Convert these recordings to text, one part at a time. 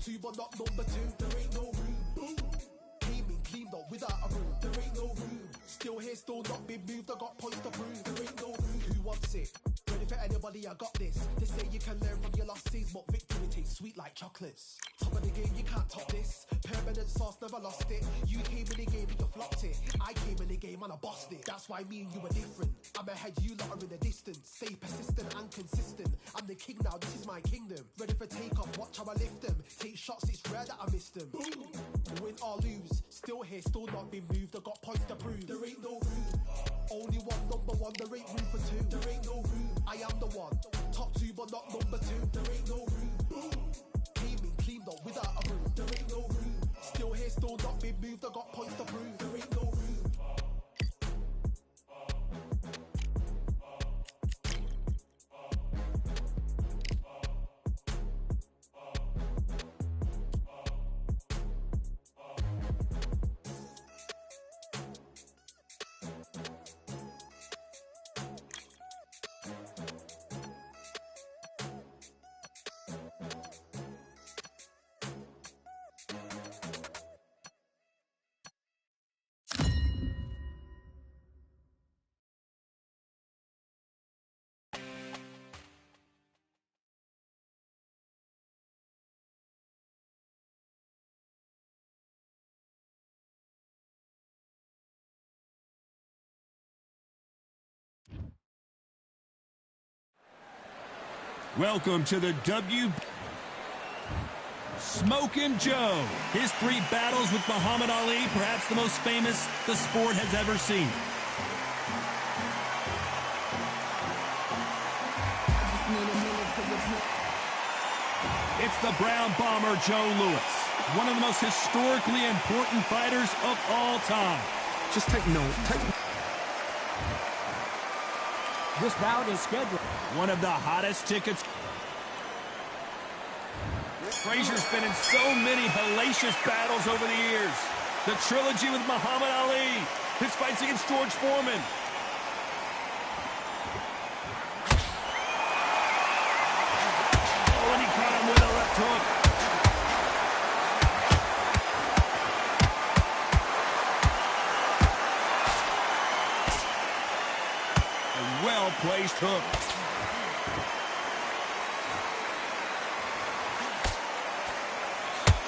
two, but not number two. There ain't no room. Boom. Came in clean though, without a room. There ain't no room. Still here, still not been moved. I got points to prove. There ain't no room. Who wants it? Ready for anybody? I got this. They say you can learn from your losses, but victory tastes sweet like chocolates. Top of the game, you can't top this. Permanent sauce, never lost it. You came in the game and you flopped it. I came in the game and I bossed it. That's why me and you are different. I'm ahead, you lot are in the distance. Stay persistent and consistent. I'm the king now, this is my kingdom. Ready for takeoff, watch how I lift them. Take shots, it's rare that I miss them. Boom. Win or lose, still here, still not been moved. I got points to prove. There ain't no room. Only one, number one, there ain't room for two. There ain't no room. I am the one. Top two, but not number two. There ain't no room. Boom. Came in clean though, without a room. There ain't no room. Still here, still not been moved. I got points to prove. There ain't no room. Welcome to the Smokin' Joe. His 3 battles with Muhammad Ali, perhaps the most famous the sport has ever seen. It's the Brown Bomber Joe Louis, one of the most historically important fighters of all time. Just take note. This bout is scheduled. One of the hottest tickets. Frazier's been in so many hellacious battles over the years. The trilogy with Muhammad Ali, his fights against George Foreman. Oh, and he caught him with a left hook. Well-placed hook.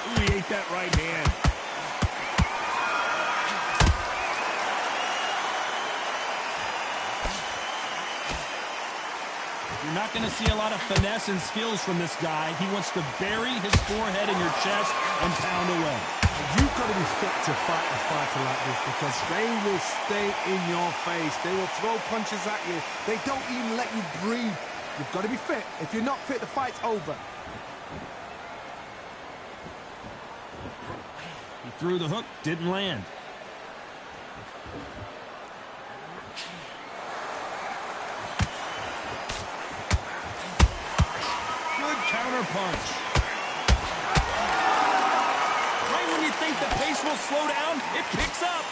Ooh, he ate that right hand. You're not going to see a lot of finesse and skills from this guy. He wants to bury his forehead in your chest and pound away. You've got to be fit to fight a fighter like this because they will stay in your face. They will throw punches at you. They don't even let you breathe. You've got to be fit. If you're not fit, the fight's over. He threw the hook, didn't land. Good counter punch. When you think the pace will slow down, it picks up.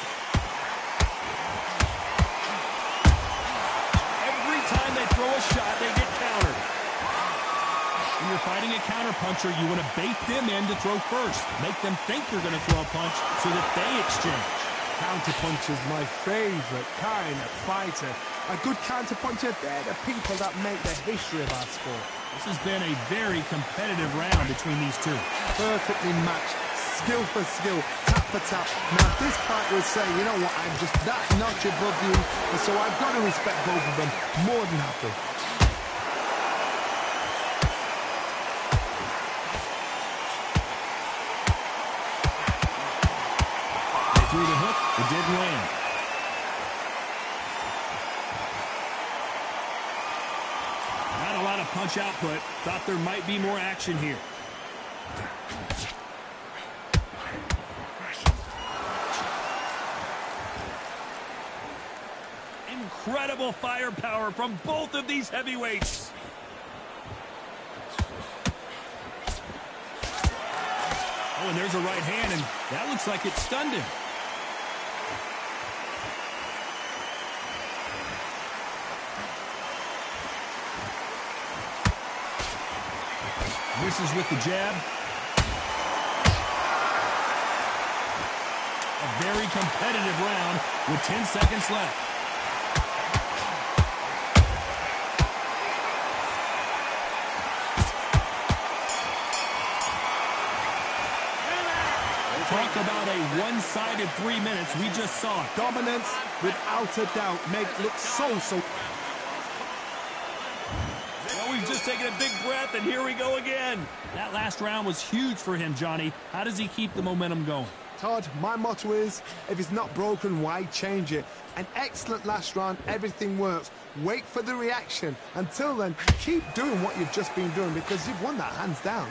Every time they throw a shot, they get countered. When you're fighting a counterpuncher, you want to bait them in to throw first. Make them think you're going to throw a punch so that they exchange. Counterpuncher's my favorite kind of fighter. A good counterpuncher, they're the people that make the history of our sport. This has been a very competitive round between these two. Perfectly matched. Skill for skill, tap for tap. Now this fighter will say, you know what, I'm just that notch above you, and so I've got to respect both of them more than happy. They threw the hook, it didn't land. Not a lot of punch output. Thought there might be more action here. Incredible firepower from both of these heavyweights. Oh, and there's a right hand, and that looks like it stunned him. Misses with the jab. very competitive round with 10 seconds left. Talk about a one-sided 3 minutes. We just saw it. Dominance, without a doubt, made it look so... Well, we've just taken a big breath, and here we go again. That last round was huge for him, Johnny. How does he keep the momentum going? Todd, my motto is, if it's not broken, why change it? An excellent last round, everything works. Wait for the reaction. Until then, keep doing what you've just been doing because you've won that hands down.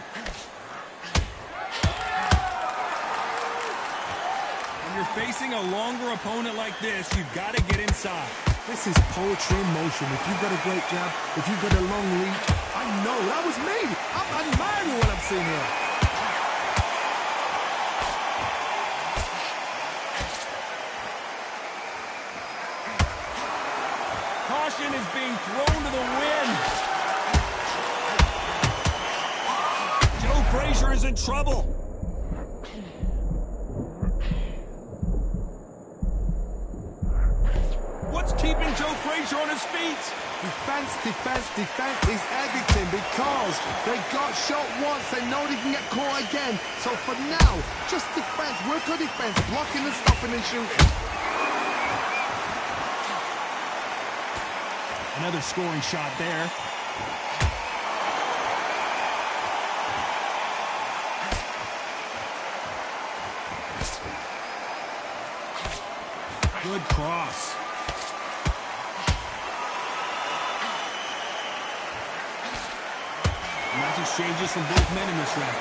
When you're facing a longer opponent like this, you've got to get inside. This is poetry in motion. If you've got a great jab, if you've got a long reach, I know, that was me. I'm admiring what I'm seeing here. Caution is being thrown to the wind. Joe Frazier is in trouble. What's keeping Joe Frazier on his feet? Defense, defense, defense is everything because they got shot once. They know they can get caught again. So for now, just defense, work on defense, blocking and stopping and shooting. Another scoring shot there. Good cross. Nice exchanges from both men in this round.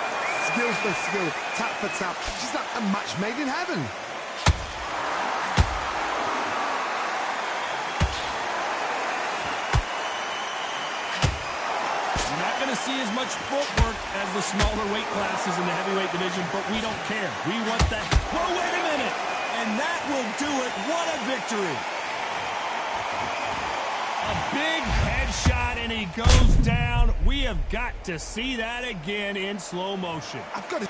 Skill for skill, tap for tap. Just like a match made in heaven. You're not going to see as much footwork as the smaller weight classes in the heavyweight division, but we don't care. We want that. Whoa, wait a minute! And that will do it. What a victory! A big headshot, and he goes down. We have got to see that again in slow motion. I've got to...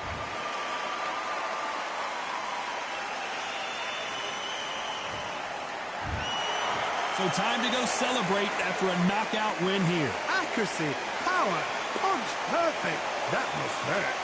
So time to go celebrate after a knockout win here. Accuracy, power, punch, perfect. That must hurt.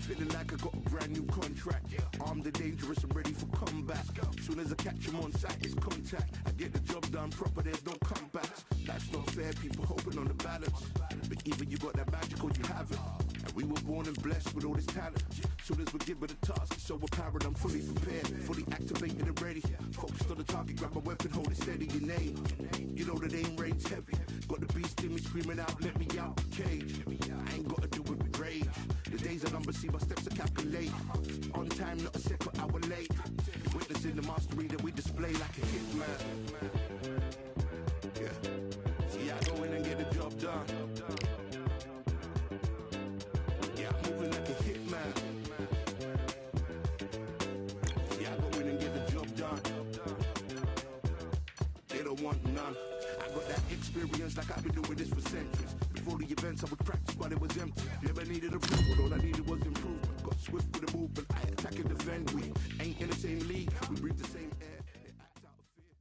Feeling like I got a brand new contract. Armed and dangerous and ready for comeback. Soon as I catch him on sight, it's contact. I get the job done proper, there's no comebacks. Life's not fair, people hoping on the balance. But either you got that magic or you haven't. And we were born and blessed with all this talent. Soon as we're given a task, it's so apparent I'm fully prepared, fully activated and ready. Focused on the target, grab my weapon, hold it steady, your name. You know that aim rain's heavy. Got the beast in me screaming out, let me out the cage. I ain't got to do it with rage. The days are numbered, see my steps are calculate. On time, not a second hour late. Witnessing the mastery that we display like a hitman. Yeah. See, I go in and get the job done. Yeah, I'm moving like a hitman. See, I go in and get the job done. They don't want none. I got that experience like I've been doing this for centuries. Before the events, I would practice, but it was empty. Never needed approval, all I needed was improvement. Got swift with the movement, I attack and defend. We ain't in the same league, we breathe the same air. They act out of fear.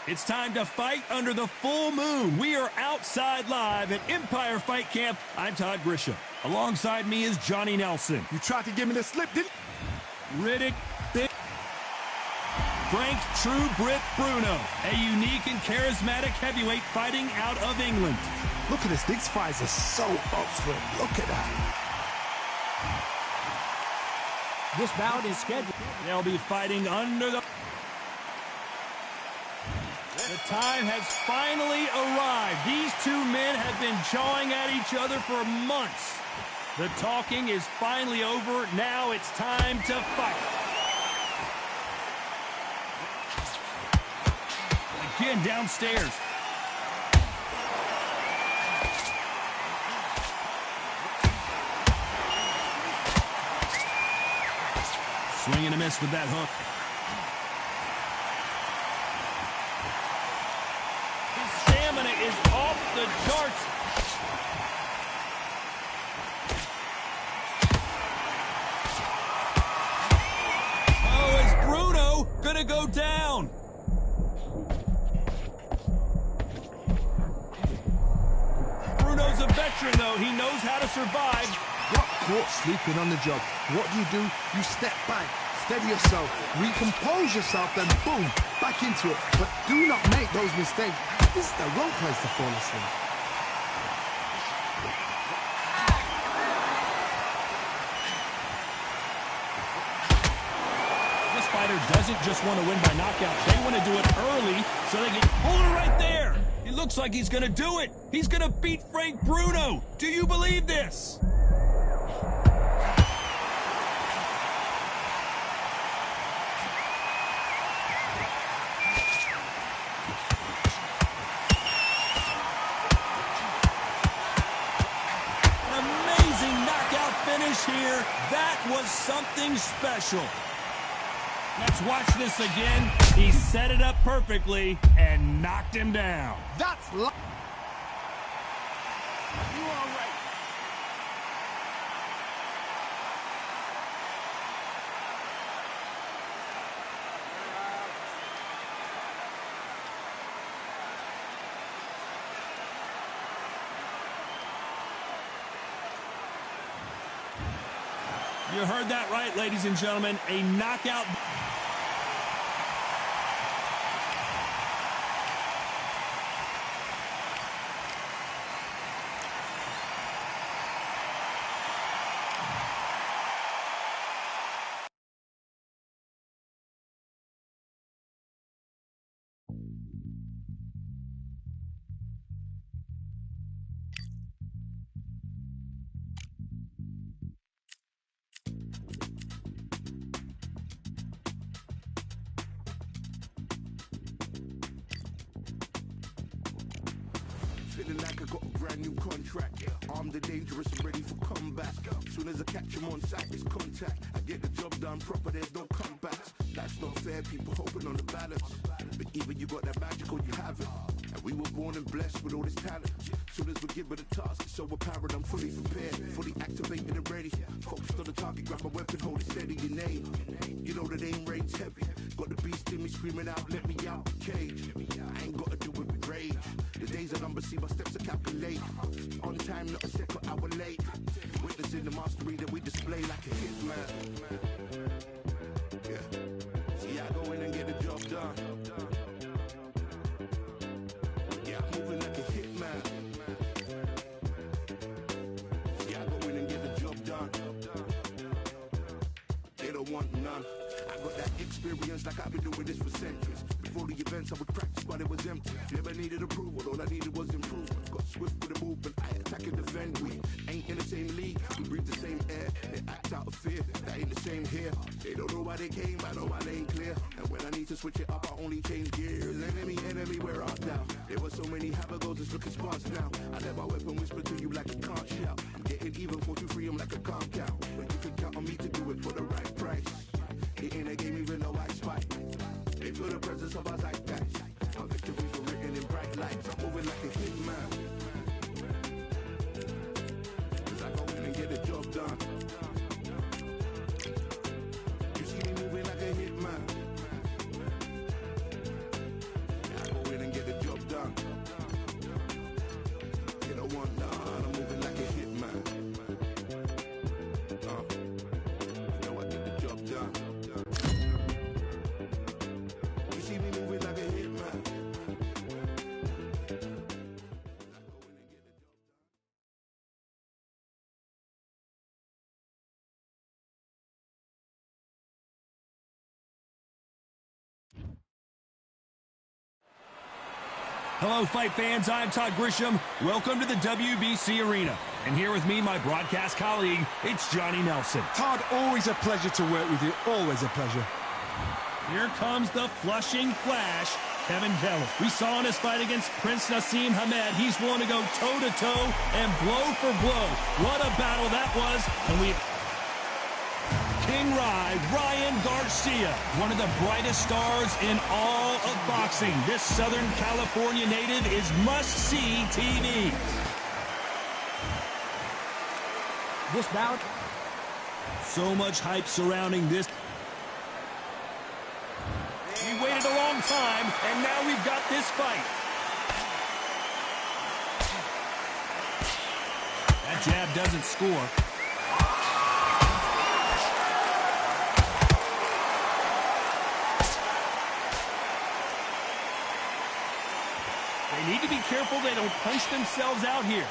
It's time to fight under the full moon. We are outside live at Empire Fight Camp. I'm Todd Grisham. Alongside me is Johnny Nelson. You tried to give me the slip, didn't Riddick, Big Frank True Brit Bruno, a unique and charismatic heavyweight fighting out of England. Look at this. These fights are so up for it. Look at that. This bout is scheduled. They'll be fighting under the... The time has finally arrived. These two men have been jawing at each other for months. The talking is finally over. Now it's time to fight. Again, downstairs. Swing and a miss with that hook. His stamina is off the charts. Oh, is Bruno gonna go down? Bruno's a veteran, though. He knows how to survive. Got caught sleeping on the job. What do? You step back, steady yourself, recompose yourself, then boom, back into it. But do not make those mistakes. This is the wrong place to fall asleep. This fighter doesn't just want to win by knockout. They want to do it early so they can hold it right there. It looks like he's going to do it. He's going to beat Frank Bruno. Do you believe this? Here, that was something special. Let's watch this again. He set it up perfectly and knocked him down. That's you all right. You heard that right, ladies and gentlemen. A knockout. Feeling like I got a brand new contract. Armed and dangerous and ready for comeback. Soon as I catch him on sight, it's contact. I get the job done proper, there's no comebacks. That's not fair, people hoping on the balance. But even you got that magical, you have it. And we were born and blessed with all this talent. Soon as we give it a task, it's so apparent I'm fully prepared, fully activated and ready. Focused on the target, grab my weapon, hold it steady and aim. You know that aim rate's heavy. Got the beast in me screaming out, let me out the cage. I ain't gotta do it with rage. The days are numbered, see my steps are calculated. On time, not a second hour late. Witnessing the mastery that we display like a hitman. Yeah. See, I go in and get the job done. Yeah, I'm moving like a hitman. See, I go in and get the job done. They don't want none. I got that experience like I've been doing this for centuries. Before the events I would practice but it was empty. Never needed approval, all I needed was improvement. Got swift with the movement, I attack and defend. We ain't in the same league, we breathe the same air. They act out of fear, that ain't the same here. They don't know why they came, I know my name clear. And when I need to switch it up, I only change gears. Enemy, where art thou? There were so many habagos, it's looking sparse now. I let my weapon whisper to you like you can't shout. I'm getting even, 4-2-3, I'm like a calm cow. But you can count on me to do it for the right price. It ain't a game even though I spite. They feel the presence of our zeitgeist. Our victories were written in bright lights. I'm moving like a hitman. Cause I go in and get the job done. You see me moving like a hitman. Yeah, I go in and get the job done. You don't want none. I'm moving like a hitman. You know I get the job done. You see me moving like a hitman. Hello, fight fans. I'm Todd Grisham. Welcome to the WBC Arena. And here with me, my broadcast colleague, it's Johnny Nelson. Todd, always a pleasure to work with you. Always a pleasure. Here comes the Flushing Flash, Kevin Kelly. We saw in his fight against Prince Nassim Hamed, he's willing to go toe-to-toe and blow for blow. What a battle that was. And we... King Ryan Garcia, one of the brightest stars in all of boxing. This Southern California native is must-see TV. This bout. So much hype surrounding this. We waited a long time, and now we've got this fight. That jab doesn't score. They need to be careful they don't punch themselves out here.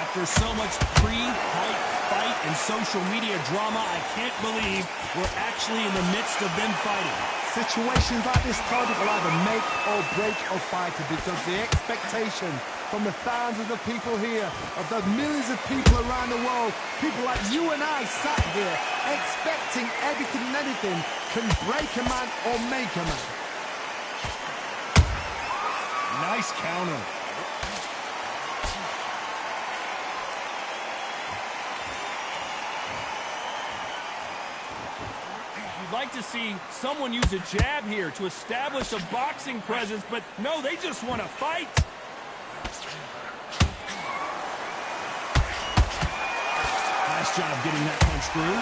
After so much pre-hype fight and social media drama, I can't believe we're actually in the midst of them fighting. Situations like this, Todd, will either make or break a fighter because the expectation from the thousands of people here, of the millions of people around the world, people like you and I sat here expecting everything and anything can break a man or make a man. Nice counter. Like to see someone use a jab here to establish a boxing presence, but no, they just want to fight. Nice job getting that punch through.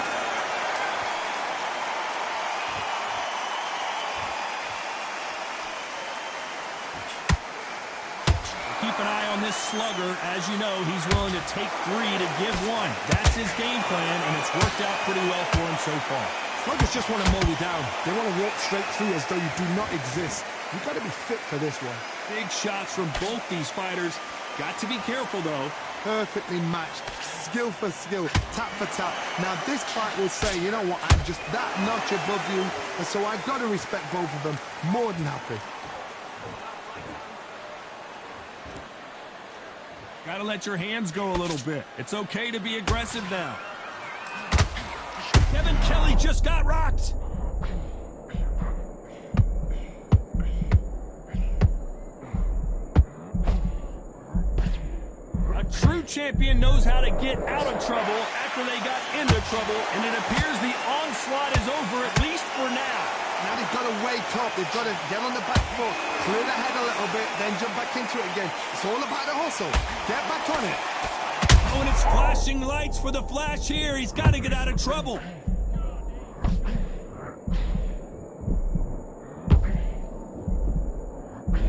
Keep an eye on this slugger. As you know, he's willing to take 3 to give 1. That's his game plan, and it's worked out pretty well for him so far. Sluggers just want to mow you down. They want to walk straight through as though you do not exist. You've got to be fit for this one. Big shots from both these fighters. Got to be careful, though. Perfectly matched. Skill for skill. Tap for tap. Now, this fight will say, you know what, I'm just that notch above you, and so I've got to respect both of them. More than happy. Got to let your hands go a little bit. It's okay to be aggressive now. Kevin Kelly just got rocked. A true champion knows how to get out of trouble after they got into trouble, and it appears the onslaught is over, at least for now. Now they've got to wake up. They've got to get on the back foot, clear the head a little bit, then jump back into it again. It's all about the hustle. Get back on it. Oh, and it's flashing lights for the Flash here. He's got to get out of trouble.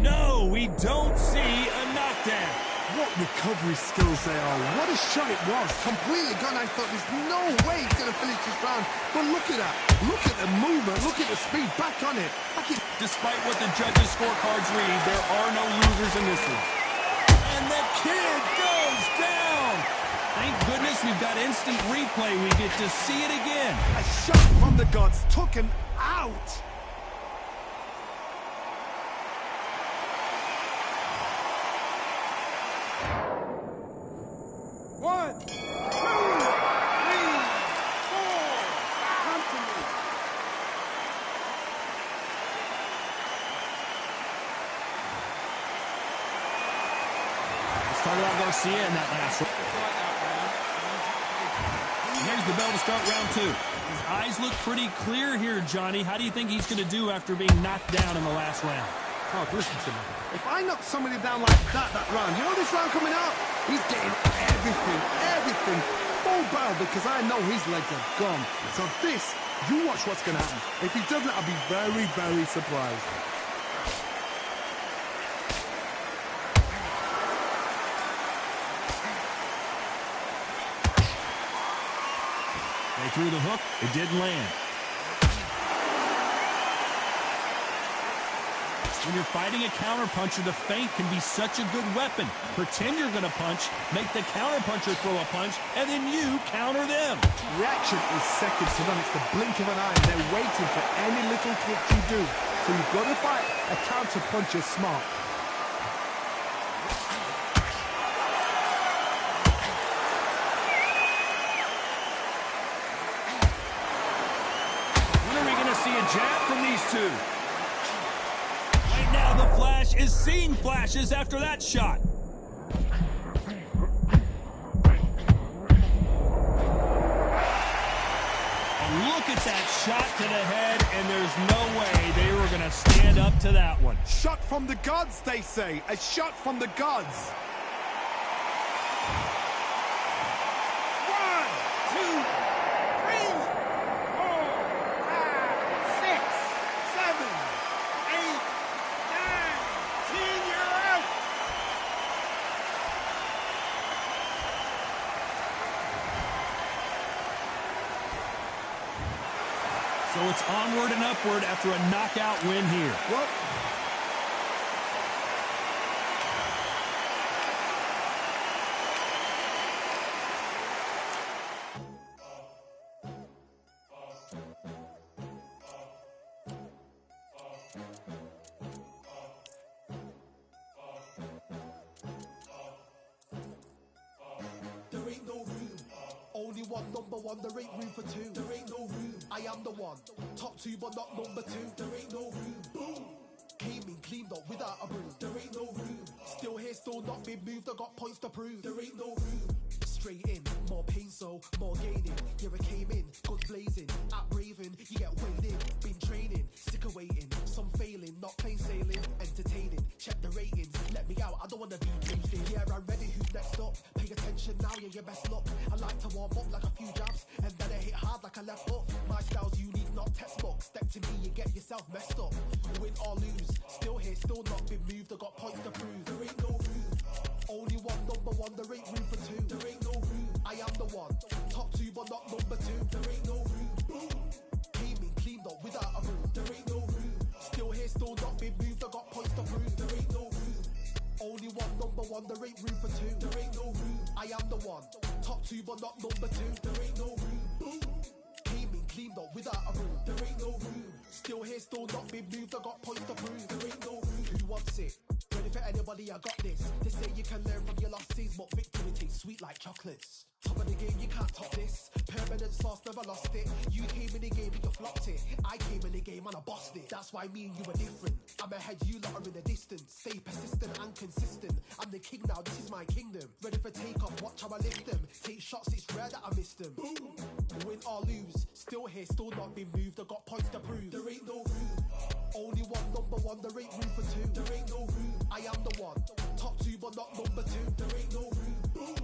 No, we don't see a knockdown. What recovery skills they are. What a shot it was. Completely gone. I thought there's no way he's going to finish this round. But look at that. Look at the movement. Look at the speed. Back on it. Despite what the judges' scorecards read, there are no losers in this one. And the kid goes down. Thank goodness we've got instant replay. We get to see it again. A shot from the gods took him out. One, two, three, four. Come to me. Let's talk about Garcia in that last round. Here's the bell to start round 2. His eyes look pretty clear here, Johnny. How do you think he's going to do after being knocked down in the last round? Oh, listen to me. If I knock somebody down like that round, you know this round coming out? He's getting everything, full barrel, because I know his legs are gone. So this, you watch what's going to happen. If he doesn't, I'll be very, very surprised. They threw the hook. It didn't land. When you're fighting a counterpuncher, the feint can be such a good weapon. Pretend you're going to punch, make the counterpuncher throw a punch, and then you counter them. Reaction is second to none. It's the blink of an eye. They're waiting for any little twitch you do. So you've got to fight a counterpuncher smart. When are we going to see a jab from these two? Right now, the Flash is seeing flashes after that shot. And look at that shot to the head, and there's no way they were going to stand up to that one. Shot from the gods, they say. A shot from the gods. 1, 2, 3, 4, 5, 6, 7, 8, 9, 10, you're out. So it's onward and upward after a knockout win here. Well, There ain't no room. Only one number one, there ain't room for two. There ain't no room. I am the one. Top two, but not number two. There ain't no room. Boom. Came in, cleaned up without a broom. There ain't no room. Still here, still not been moved. I got points to prove. There ain't no room. Straight in, more pain, so more gaining. Here I came in, guns blazing. At Raven, you get weighed in. Been training, sick of waiting. Some failing, not plain sailing. Entertaining, check the ratings. Let me out, I don't wanna be briefed in. Yeah, I'm ready, who's next up? Pay attention now, yeah, your best luck. I like to warm up like a few jabs, and then I hit hard like a left hook. My style's unique, not textbook. Step to me, you get yourself messed up. Win or lose, still here, still not been moved. I got points to prove. There ain't no room. Only one number one, there ain't room for two. There ain't no room. I am the one. Top two, but not number two. There ain't no room. Boom. Came in, cleaned up without a broom. There ain't no room. Still here, still not been moved. I got points to prove. There ain't no room. Only one number one, there ain't room for two. There ain't no room. I am the one. Top two, but not number two. There ain't no room. Boom. Came in, cleaned up without a broom. There ain't no room. Still here, still not been moved. I got points to prove. There ain't no room. Who wants it? Ready for anybody, I got this. They say you can learn from your losses, but victory tastes sweet like chocolates. Top of the game, you can't top this. Permanent sauce, never lost it. You came in the game and you flopped it. I came in the game and I bossed it. That's why me and you are different. I'm ahead, you lot are in the distance. Stay persistent and consistent. I'm the king now, this is my kingdom. Ready for takeoff, watch how I lift them. Take shots, it's rare that I missed them. Boom. Win or lose, still here, still not been moved. I got points to prove. There ain't no room. Only one number one, there ain't room for two. There ain't no room. I am the one. Top two, but not number two. There ain't no room. Boom.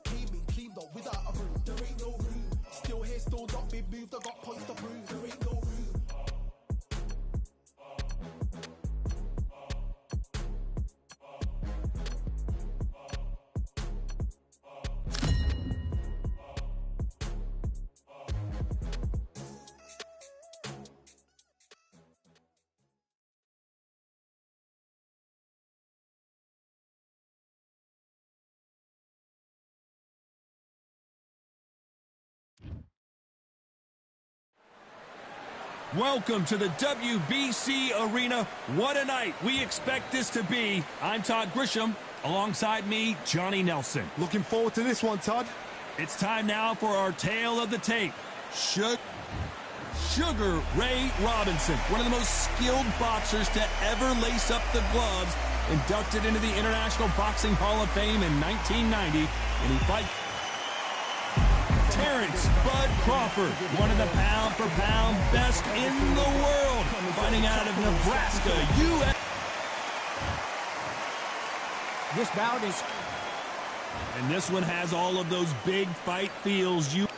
Came in, cleaned up without a broom. There ain't no room. Still here, still not been moved. I got points to prove. There ain't no room. Welcome to the WBC Arena. What a night we expect this to be. I'm Todd Grisham. Alongside me, Johnny Nelson. looking forward to this one, Todd. It's time now for our tale of the tape. Sugar Ray Robinson, one of the most skilled boxers to ever lace up the gloves, inducted into the International Boxing Hall of Fame in 1990, and he fights Terrence Bud Crawford, one of the pound-for-pound best in the world, fighting out of Nebraska, U.S. This bout is... And this one has all of those big fight feels. These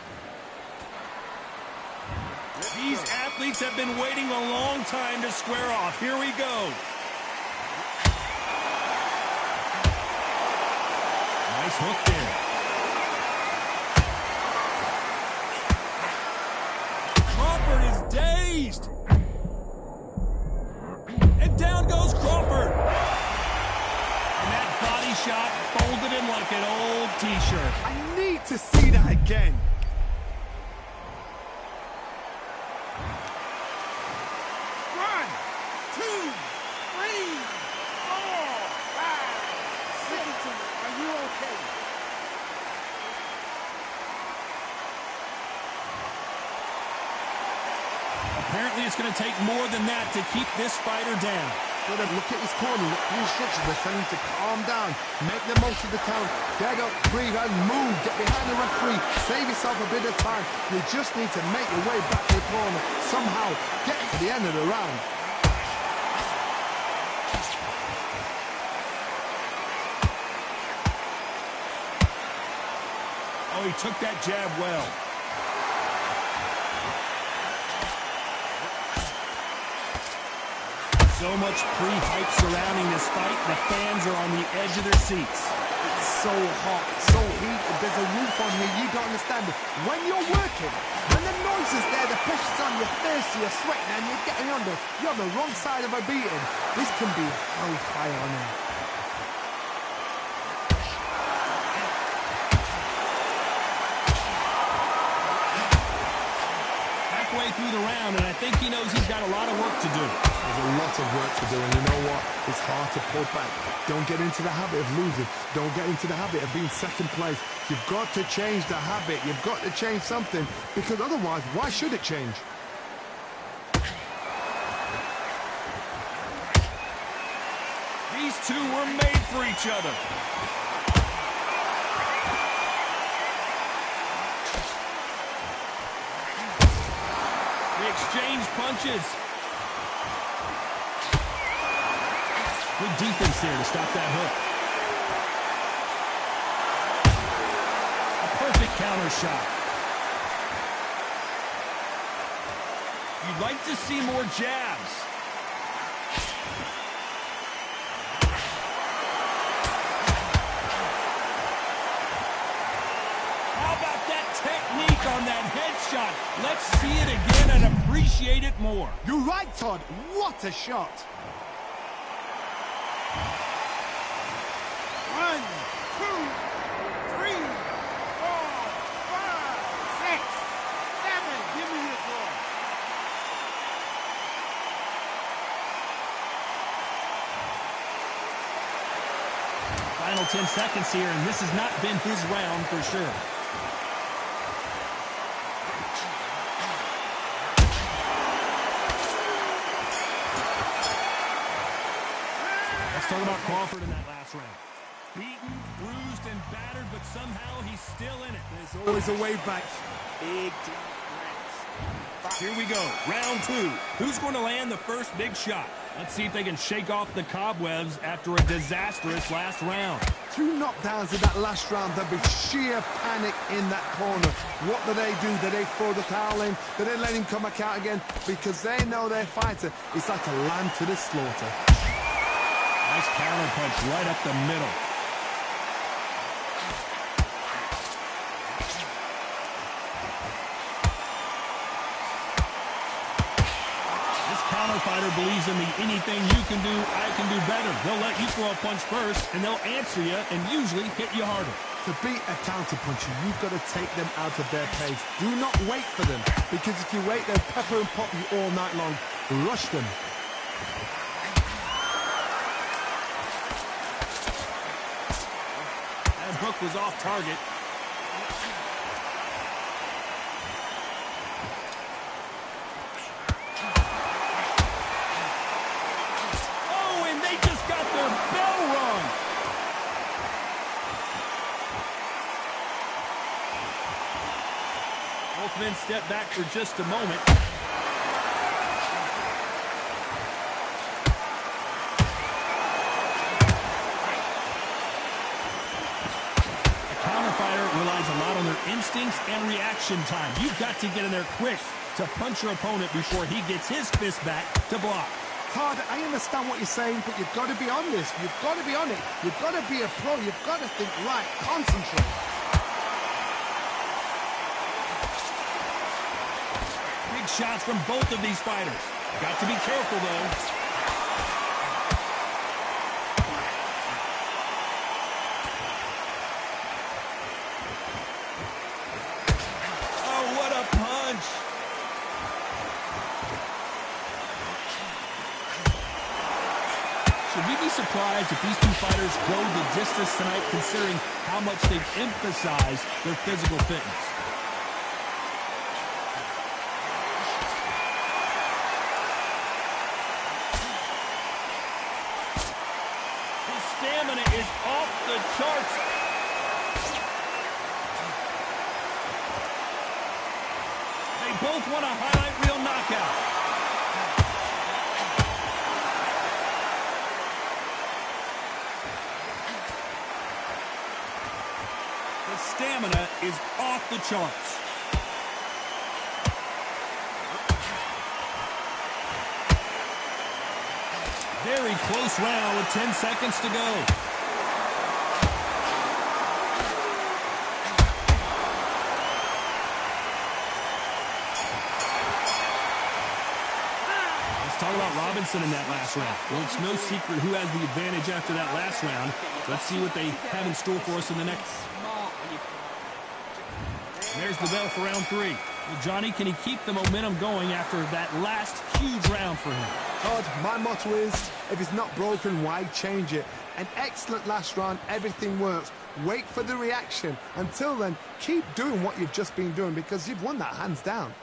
athletes have been waiting a long time to square off. Here we go. Nice hook there. Crawford is dazed. And down goes shot folded in like an old T-shirt. I need to see that again. One, two, three, four, five, six. Are you okay? Apparently it's going to take more than that to keep this fighter down. Look at his corner. Look at the instructions. They're telling him to calm down. Make the most of the time. Get up, breathe, and move. Get behind the referee. Save yourself a bit of time. You just need to make your way back to the corner. Somehow get to the end of the round. Oh, he took that jab well. So much pre-hype surrounding this fight, the fans are on the edge of their seats. It's so hot, so heated, there's a roof on here, you don't understand it. When you're working, when the noise is there, the pressure's on, you're thirsty, you're sweating, and you're getting under. You're on the wrong side of a beating. This can be hellfire on air. Halfway through the round, and I think he knows he's got a lot of work to do. There's a lot of work to do, and you know what? It's hard to pull back. Don't get into the habit of losing. Don't get into the habit of being second place. You've got to change the habit. You've got to change something, because otherwise, why should it change? These two were made for each other. They exchange punches. Good defense there to stop that hook. A perfect counter shot. You'd like to see more jabs. How about that technique on that headshot? Let's see it again and appreciate it more. You're right, Todd. What a shot. 1, 2, 3, 4, 5, 6, 7. Give me this one. Final 10 seconds here, and this has not been his round for sure. Let's talk about Crawford in that last round. Beaten, bruised, and battered, but somehow he's still in it. There's always a way back. Big deep breaths. Here we go, round 2. Who's going to land the first big shot? Let's see if they can shake off the cobwebs after a disastrous last round. 2 knockdowns in that last round. There'll be sheer panic in that corner. What do? Do they throw the towel in? Do they let him come back out again? Because they know their fighter is like a lamb to the slaughter. Nice counter punch right up the middle. Fighter believes in the anything you can do, I can do better. They'll let you throw a punch first, and they'll answer you and usually hit you harder. To beat a counter-puncher, you've got to take them out of their pace. Do not wait for them, because if you wait, they'll pepper and pop you all night long. Rush them. That hook was off target. Both men step back for just a moment. A counter fighter relies a lot on their instincts and reaction time. You've got to get in there quick to punch your opponent before he gets his fist back to block. Todd, I understand what you're saying, but you've got to be on this. You've got to be on it. You've got to be a pro. You've got to think right. Concentrate. Big shots from both of these fighters. Got to be careful, though. I'd be surprised if these two fighters go the distance tonight, considering how much they've emphasized their physical fitness. His stamina is off the charts. They both want a highlight reel knockout. Stamina is off the charts. Very close round with 10 seconds to go. Let's talk about Robinson in that last round. Well, it's no secret who has the advantage after that last round. Let's see what they have in store for us in the next. There's the bell for round 3. Well, Johnny, can he keep the momentum going after that last huge round for him? Todd, my motto is, if it's not broken, why change it? An excellent last round, everything works. Wait for the reaction. Until then, keep doing what you've just been doing because you've won that hands down.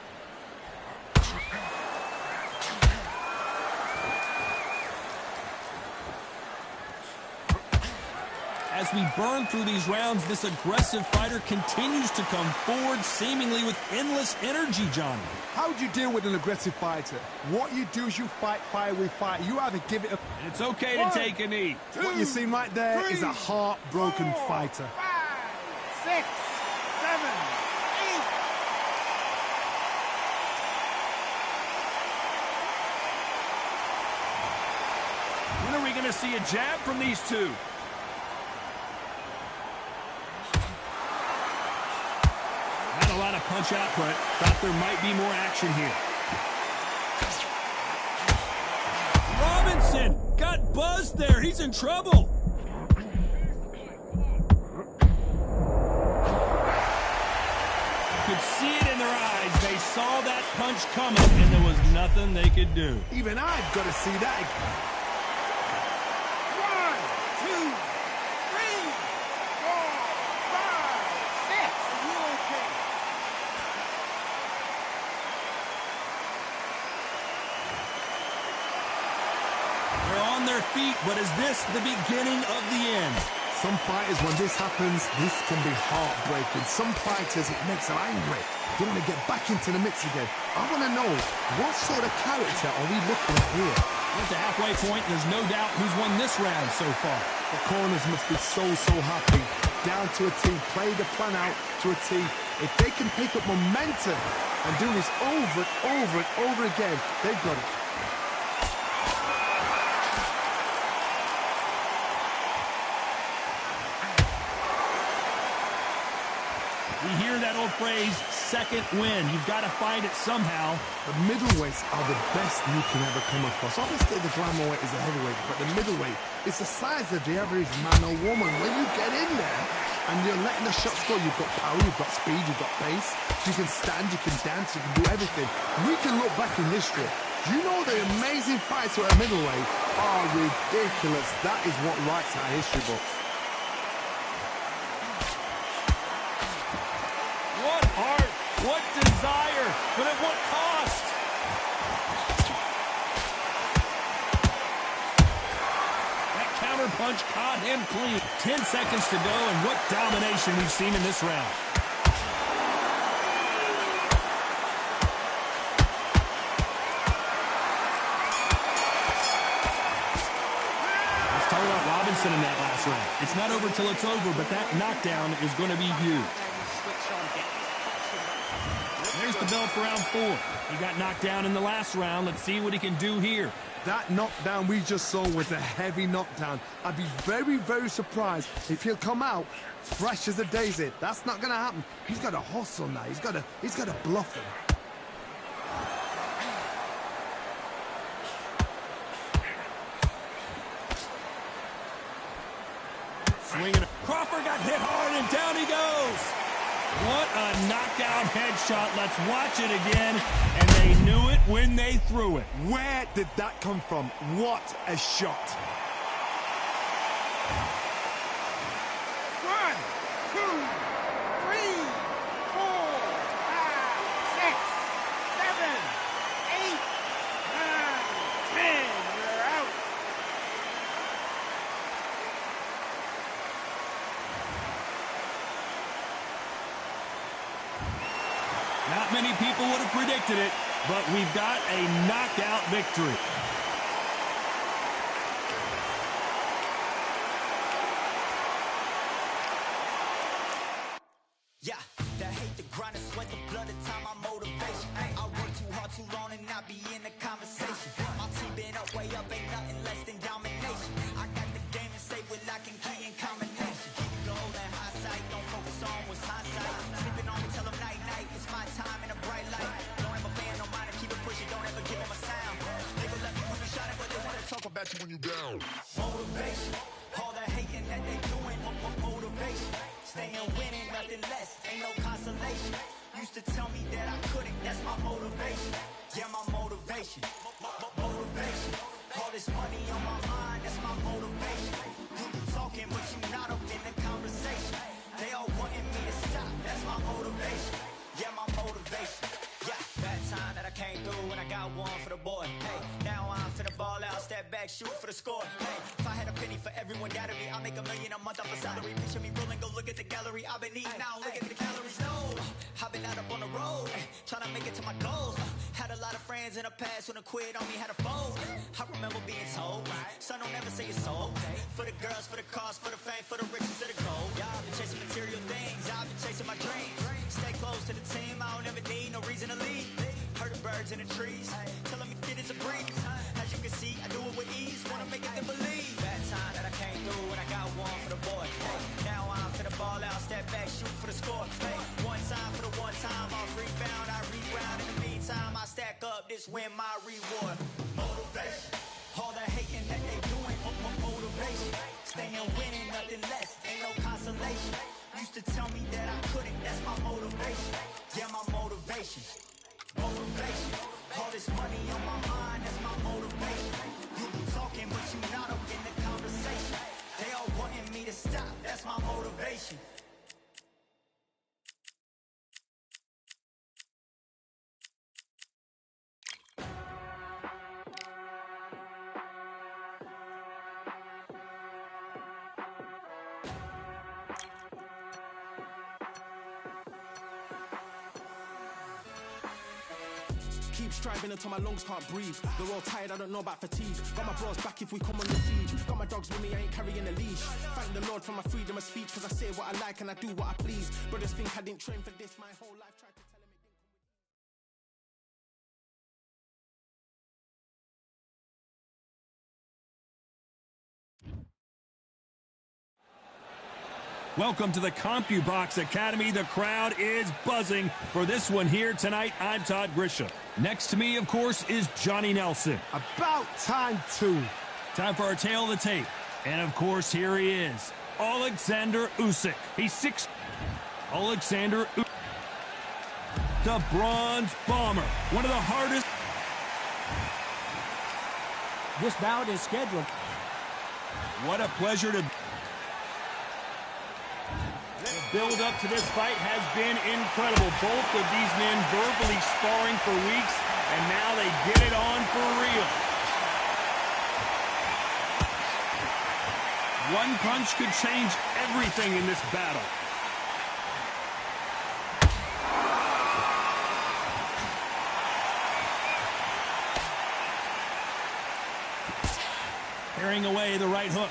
As we burn through these rounds, this aggressive fighter continues to come forward, seemingly with endless energy, Johnny. How do you deal with an aggressive fighter? What you do is you fight fire with fire. You either give it a... And it's okay to take a knee. What you see right there is a heartbroken fighter. 5, 6, 7, 8. When are we going to see a jab from these two? Not a lot of punch output. Thought there might be more action here. Robinson got buzzed there. He's in trouble. You could see it in their eyes. They saw that punch coming, and there was nothing they could do. Even I've got to see that. 1, 2, 3, 4, 5, 6. Are you okay? They're on their feet, but is this the beginning of the end? Some fighters, when this happens, this can be heartbreaking. Some fighters, it makes them angry. They want to get back into the mix again. I want to know, what sort of character are we looking at here? At the halfway point, there's no doubt who's won this round so far. The corners must be so happy. Down to a T, play the plan out to a T. If they can pick up momentum and do this over and over and over again, they've got it. We hear that old phrase, second win. You've got to find it somehow. The middleweights are the best you can ever come across. Obviously, the flyweight is a heavyweight, but the middleweight is the size of the average man or woman. When you get in there and you're letting the shots go, you've got power, you've got speed, you've got pace. You can stand, you can dance, you can do everything. We can look back in history. You know the amazing fights at a middleweight are ridiculous. That is what writes our history books. What heart, what desire, but at what cost? That counter punch caught him clean. 10 seconds to go, and what domination we've seen in this round. Let's talk about Robinson in that last round. It's not over till it's over, but that knockdown is going to be huge. There's the bell for round 4. He got knocked down in the last round. Let's see what he can do here. That knockdown we just saw was a heavy knockdown. I'd be very surprised if he'll come out fresh as a daisy. That's not going to happen. He's got to hustle now. He's got to bluff him. Swinging. Crawford got hit hard, and down he goes. What a knockout headshot. Let's watch it again. And they knew it when they threw it. Where did that come from? What a shot. Not many people would have predicted it, but we've got a knockout victory. Yeah, that hate the grind and sweat the blood, the time my motivation. I work too hard too long and not be in the conversation. My team been up, way up, ain't nothing less than domination. I got the game and safe with lock and key and combination. Keep it gold and high sight, don't focus on what's hindsight. Sleeping on me, tell them night night, it's my time in a bright light. Don't ever band, no mind, keep it pushing, don't ever give them a sound. They gon' let me when you shot it, but they wanna talk about you when you down. Motivation, all the hating that they doing, motivation. Staying winning, nothing less, ain't no consolation. Used to tell me that I couldn't, that's my motivation. Yeah, my motivation, motivation. All this money on my mind, that's my motivation. You be talking, but you not up in the conversation. They all wanting me to stop, that's my motivation. Yeah, my motivation. Yeah, that time that I came through and I got one for the boy. Hey, now I'm finna ball out, step back, shoot for the score. Hey, if I had a penny for everyone doubted me, I'll make $1 million a month off a salary. Picture me rolling, go look at the gallery. I've been eating now, look at the calories. No, I've been out up on the road, trying to make it to my goals. Had a lot of friends in the past when I quit on me, had a fold. I remember being told, son, don't ever say it's so. For the girls, for the cars, for the fame, for the riches, for the gold. Yeah, I've been chasing material things, I've been chasing my dreams. Stay close to the team, I don't ever need no reason to leave. Heard the birds in the trees, telling me it is a breeze. As you can see, I do it with ease, wanna make it them believe. That time that I came through and I got one for the boy. Hey, now I'm finna ball out, step back, shoot for the score. Hey, one time for the one time, I'll rebound, I reground. In the meantime, I stack up, this win my reward. Motivation, all the hating that they doing, motivation. Staying winning, nothing less, ain't no consolation. Used to tell me that I couldn't, that's my motivation. Yeah, my motivation, motivation. All this money on my mind, that's my motivation. You be talking, but you not up in the conversation. They all wanting me to stop, that's my motivation. Keep striving until my lungs can't breathe. They're all tired, I don't know about fatigue. Got my bros back if we come on the siege. Got my dogs with me, I ain't carrying a leash. Thank the Lord for my freedom of speech, cause I say what I like and I do what I please. Brothers think I didn't train for this my whole life. Tried to tell them it didn't come. Welcome to the CompuBox Academy. The crowd is buzzing for this one here tonight. I'm Todd Grisham. Next to me, of course, is Johnny Nelson. About time, too. Time for our tale of the tape. And, of course, here he is, Alexander Usyk. He's 6. Alexander Usyk, the Bronze Bomber. One of the hardest. This bout is scheduled. What a pleasure to... The build up to this fight has been incredible. Both of these men verbally sparring for weeks, and now they get it on for real. One punch could change everything in this battle. Carrying away the right hook.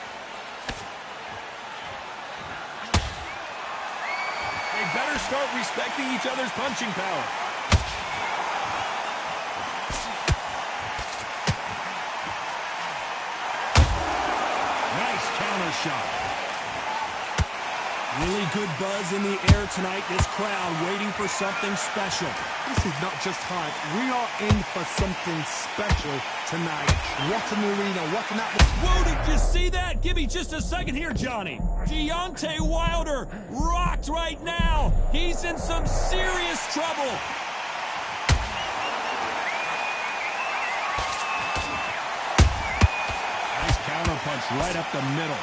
They better start respecting each other's punching power. Nice counter shot. Really good buzz in the air tonight. This crowd waiting for something special. This is not just hype. We are in for something special tonight. What an arena, what an atmosphere. Whoa, did you see that? Give me just a second here, Johnny. Deontay Wilder rocked right now. He's in some serious trouble. Nice counter punch right up the middle.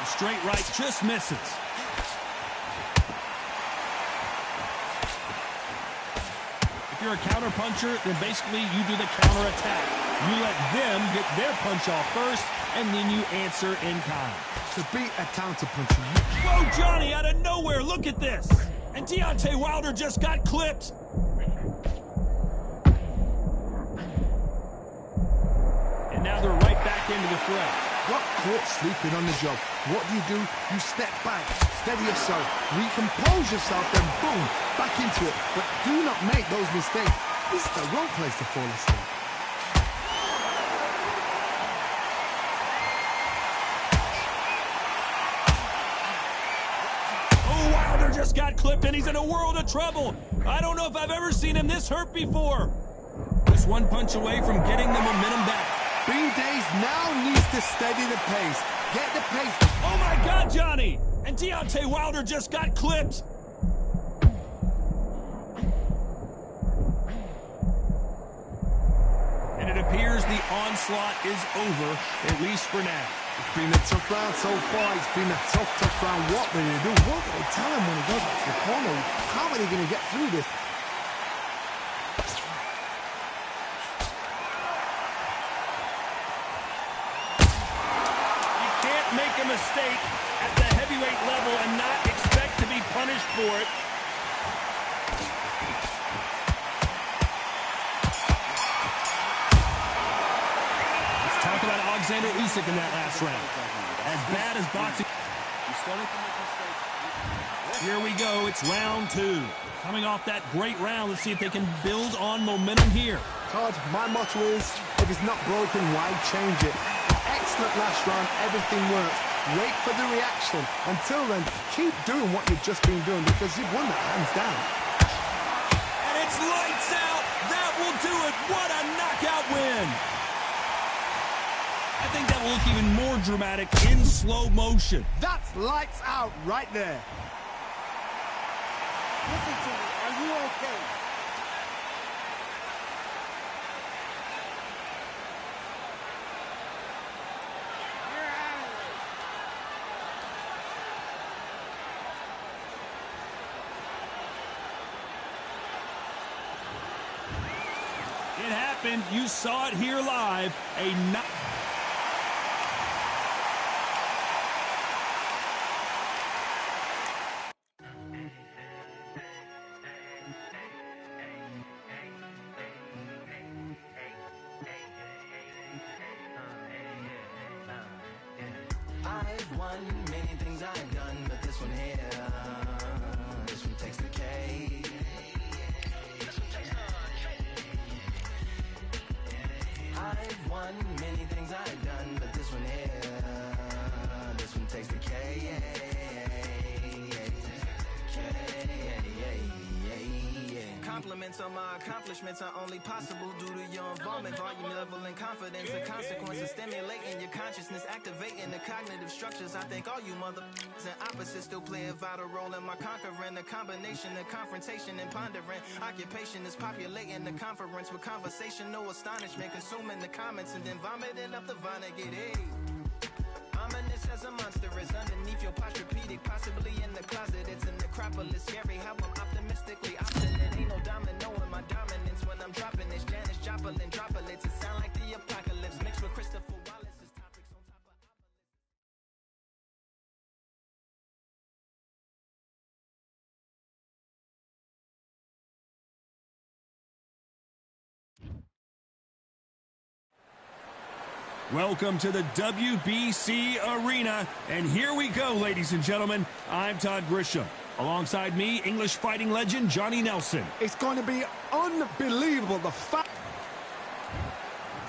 Straight right just misses. If you're a counter puncher, then basically you do the counter attack. You let them get their punch off first, and then you answer in kind. To beat a counter-puncher, Whoa, Johnny, out of nowhere, look at this. And Deontay Wilder just got clipped. And now they're right back into the fray. got caught sleeping on the job. What do? You step back, steady yourself, recompose yourself, then boom, back into it. But do not make those mistakes. This is the wrong place to fall asleep. Oh, Wilder just got clipped and he's in a world of trouble. I don't know if I've ever seen him this hurt before. Just one punch away from getting the momentum back. Bean Days now needs to steady the pace. Get the pace. Oh my God, Johnny! And Deontay Wilder just got clipped. And it appears the onslaught is over, at least for now. It's been a tough round so far. It's been a tough round. What will they do? What will they tell him when he goes back to the corner? How are they going to get through this? Make a mistake at the heavyweight level and not expect to be punished for it. Let's talk about Alexander Usyk in that last round. As bad as boxing. Here we go. It's round two. Coming off that great round, let's see if they can build on momentum here. Todd, my motto is, if it's not broken, why change it? Excellent last round, everything works. Wait for the reaction. Until then, keep doing what you've just been doing because you've won that hands down. And it's lights out. That will do it. What a knockout win. I think that will look even more dramatic in slow motion. That's lights out right there. Listen to me. Are you okay? It happened. You saw it here live. I've won many things I've done, but this one here, this one takes the cake. I've won many things I've done, but this one here, this one takes the cake. Compliments on my accomplishments are only possible due to your involvement, volume, level, and confidence. The consequences stimulating your consciousness, activating the cognitive structures. I think all you motherfuckers and opposites still play a vital role in my conquering. The combination of confrontation and pondering. Occupation is populating the conference with conversation, no astonishment, consuming the comments and then vomiting up the Vonnegut. Hey. Ominous as a monster is underneath your posturepedic, possibly in the closet. It's a necropolis, scary how I'm optimistically obstinate. Ain't no domino in my dominance when I'm dropping this. Janis Joplin droplets, it sound like the apocalypse mixed with Christopher Wallace's topics on top of Welcome to the WBC Arena. And here we go, ladies and gentlemen. I'm Todd Grisham. Alongside me, English fighting legend Johnny Nelson. It's going to be unbelievable. The fact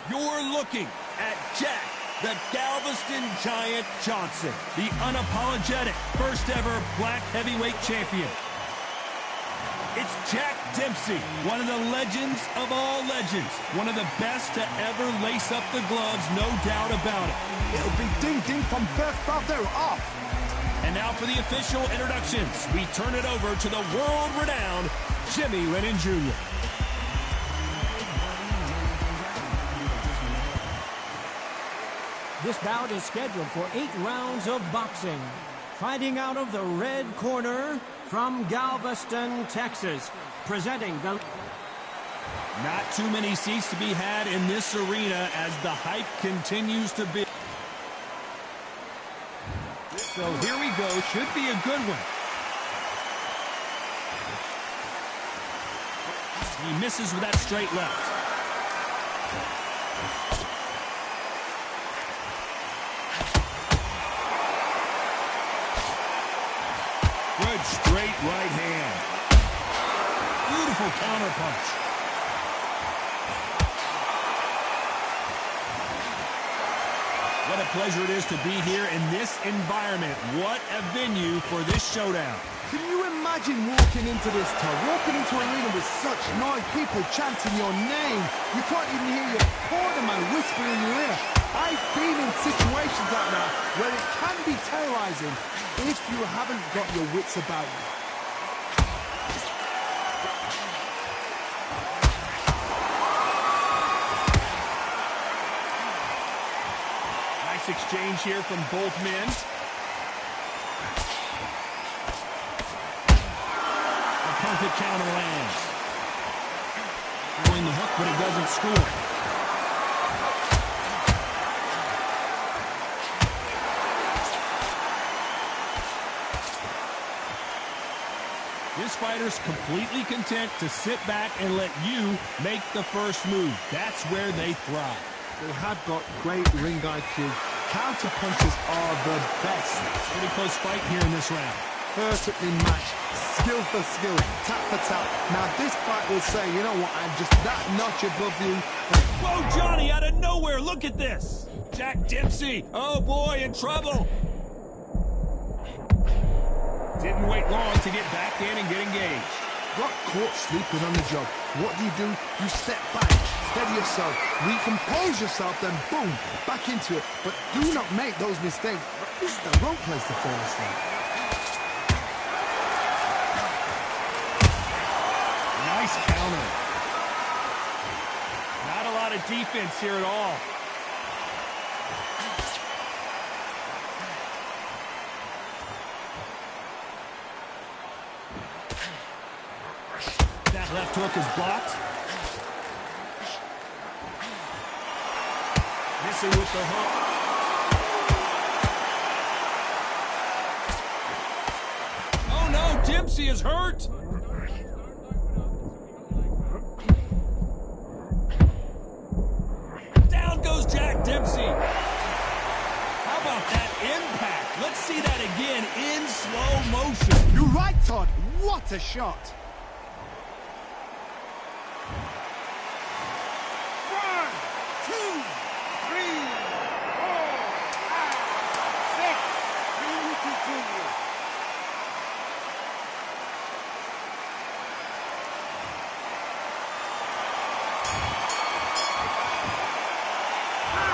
You're looking at Jack, the Galveston Giant Johnson, the unapologetic first ever black heavyweight champion. It's Jack Dempsey, one of the legends of all legends, one of the best to ever lace up the gloves, no doubt about it. it'll be ding-ding from birth out there off. And now for the official introductions, we turn it over to the world-renowned Jimmy Lennon Jr. This bout is scheduled for 8 rounds of boxing. Fighting out of the red corner from Galveston, Texas, presenting the Not too many seats to be had in this arena as the hype continues to build. So here we go. Should be a good one. He misses with that straight left. Good straight right hand. Beautiful counter punch. What a pleasure it is to be here in this environment. What a venue for this showdown. Can you imagine walking into this town, walking into an arena with such noise, people chanting your name? You can't even hear your cornerman whisper in your ear. I've been in situations like that where it can be terrorizing if you haven't got your wits about you. Nice exchange here from both men. A perfect counter lands. Throwing the hook, but it doesn't score. This fighter's completely content to sit back and let you make the first move. That's where they thrive. They have got great ring IQ. Counter punches are the best. Pretty close fight here in this round. Perfectly matched, skill for skill, tap for tap. Now this fight will say, you know what, I'm just that notch above you. Whoa, Johnny, out of nowhere, look at this. Jack Dempsey, oh boy, in trouble. Didn't wait long to get back in and get engaged. Got caught sleeping on the job. What do? You step back, steady yourself, recompose yourself, then boom, back into it. But do not make those mistakes. This is the wrong place to fall asleep. Nice counter. Not a lot of defense here at all. That left hook is blocked. Missing with the hook. Oh no, Dempsey is hurt. Down goes Jack Dempsey. How about that impact? Let's see that again in slow motion. You're right, Todd. What a shot. 1, 2, 3, 4, 5, 6. We will continue.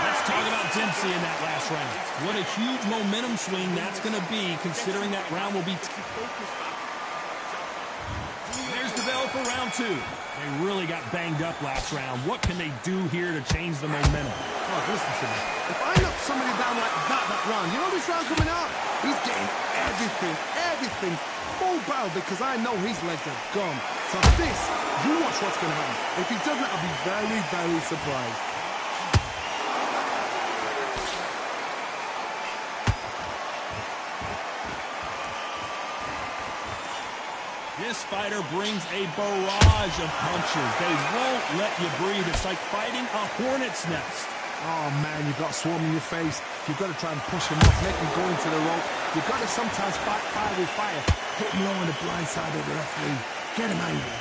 Let's talk about Dempsey in that last round. What a huge momentum swing that's going to be, considering that round will be... There's the bell for round 2. They really got banged up last round. What can they do here to change the momentum? Oh, listen to me. If I knock somebody down like that round, you know this round coming out? He's getting everything, full barrel, because I know his legs are gone. So this, you watch what's going to happen. If he doesn't, I'll be very, very surprised. This fighter brings a barrage of punches. They won't let you breathe. It's like fighting a hornet's nest. Oh, man, you've got swarm in your face. You've got to try and push him off, make him go into the rope. You've got to sometimes fight fire with fire. Hit him low on the blind side of the referee. Get him angry.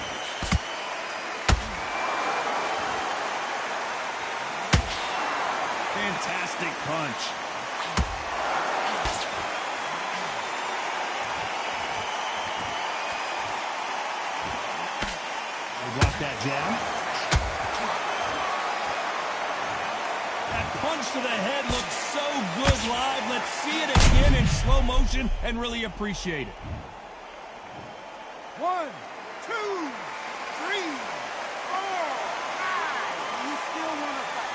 Fantastic punch. Block that jab. That punch to the head looks so good live. Let's see it again in slow motion and really appreciate it. 1, 2, 3, 4, 5. You still want to fight?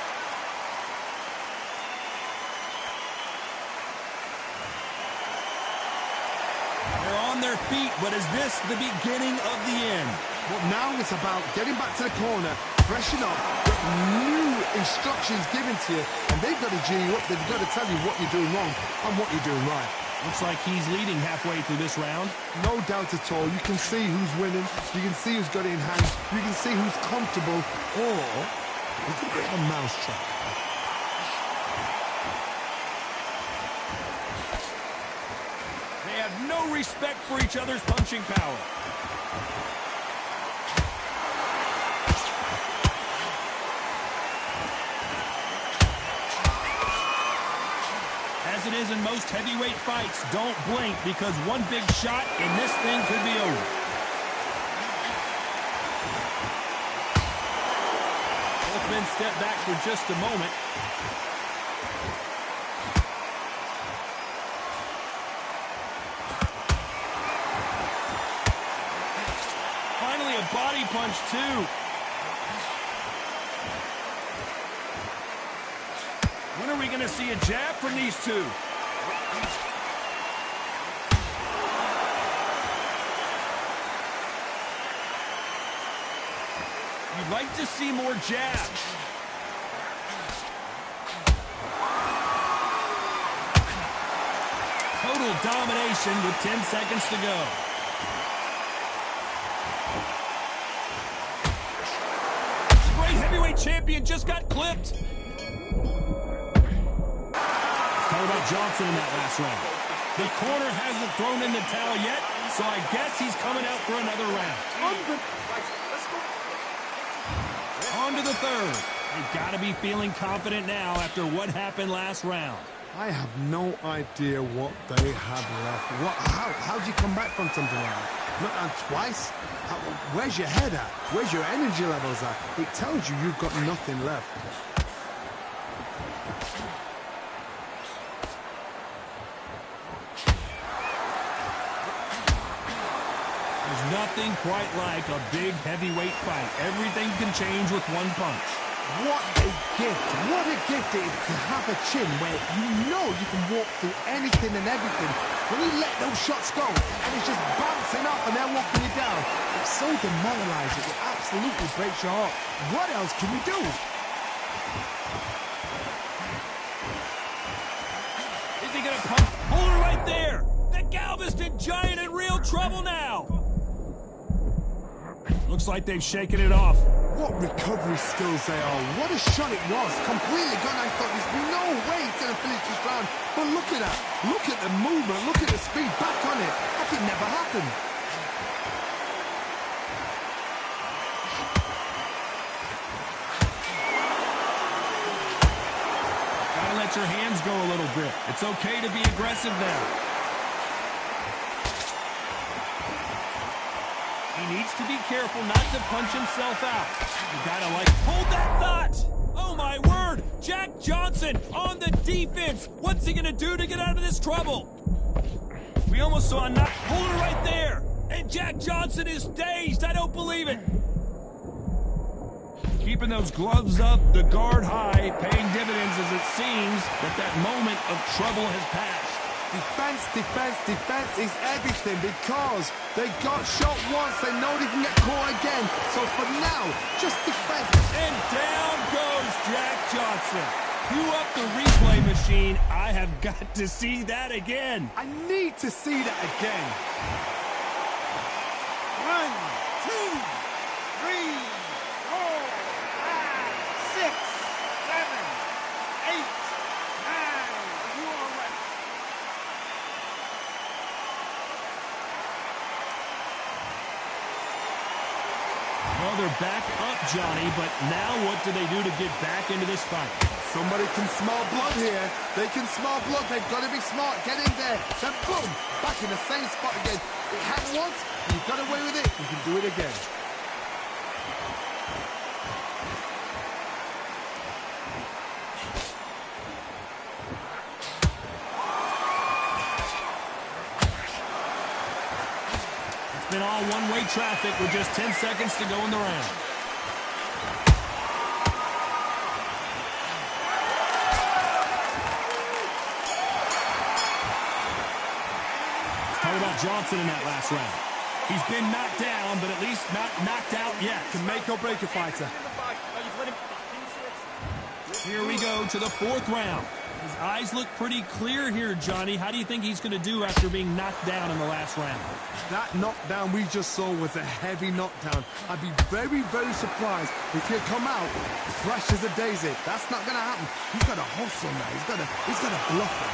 They're on their feet, but is this the beginning of the end? But now it's about getting back to the corner, freshen up, get new instructions given to you, and they've got to G you up. They've got to tell you what you're doing wrong and what you're doing right. Looks like he's leading halfway through this round. No doubt at all. You can see who's winning. You can see who's got it in hand. You can see who's comfortable. Or it's a bit of a mousetrap. They have no respect for each other's punching power. As it is in most heavyweight fights, don't blink because one big shot and this thing could be over. Both men step back for just a moment. Finally a body punch too. When are we going to see a jab from these two? You'd like to see more jabs. Total domination with 10 seconds to go. Great heavyweight champion just got clipped. How about Johnson in that last round? The corner hasn't thrown in the towel yet, so I guess he's coming out for another round. On to the third. They've got to be feeling confident now after what happened last round. I have no idea what they have left. How do you come back from something like that? Not down twice? Where's your head at? Where's your energy levels at? It tells you you've got nothing left. Nothing quite like a big heavyweight fight. Everything can change with one punch. What a gift. What a gift it is to have a chin where you know you can walk through anything and everything. When you let those shots go and it's just bouncing up and they're walking you down, it's so demoralizing. It absolutely breaks your heart. What else can you do? Is he going to punch? Hold her right there. The Galveston Giant in real trouble now. Looks like they've shaken it off. What recovery skills they are. What a shot it was. Completely gone. I thought there's no way he's going to finish this round. But look at that. Look at the movement. Look at the speed. Back on it. That could never happen. Gotta let your hands go a little bit. It's okay to be aggressive now. He needs to be careful not to punch himself out. You gotta hold that thought. Oh my word, Jack Johnson on the defense. What's he gonna do to get out of this trouble? We almost saw a knock. Hold it right there. And Jack Johnson is dazed. I don't believe it. Keeping those gloves up, the guard high, paying dividends as it seems that moment of trouble has passed. Defense, defense, defense is everything because they got shot once. They know they can get caught again. So for now, just defense. And down goes Jack Johnson. Cue up the replay machine. I have got to see that again. I need to see that again. 1, 2, 3, 4, 5, 6, 7, 8, 9. Are you all right? Well, they're back up, Johnny, but now what do they do to get back into this fight? Somebody can smell blood here. They can smell blood. They've got to be smart. Get in there. Then boom, back in the same spot again. It happened once. You got away with it. You can do it again. It's been all one-way traffic with just 10 seconds to go in the round. Talk about Johnson in that last round. He's been knocked down, but at least not knocked out yet. Can make or break a fighter. Here we go to the fourth round. His eyes look pretty clear here, Johnny. How do you think he's going to do after being knocked down in the last round? That knockdown we just saw was a heavy knockdown. I'd be very, very surprised if he'd come out fresh as a daisy. That's not going to happen. He's got to hustle now. He's got to bluff him.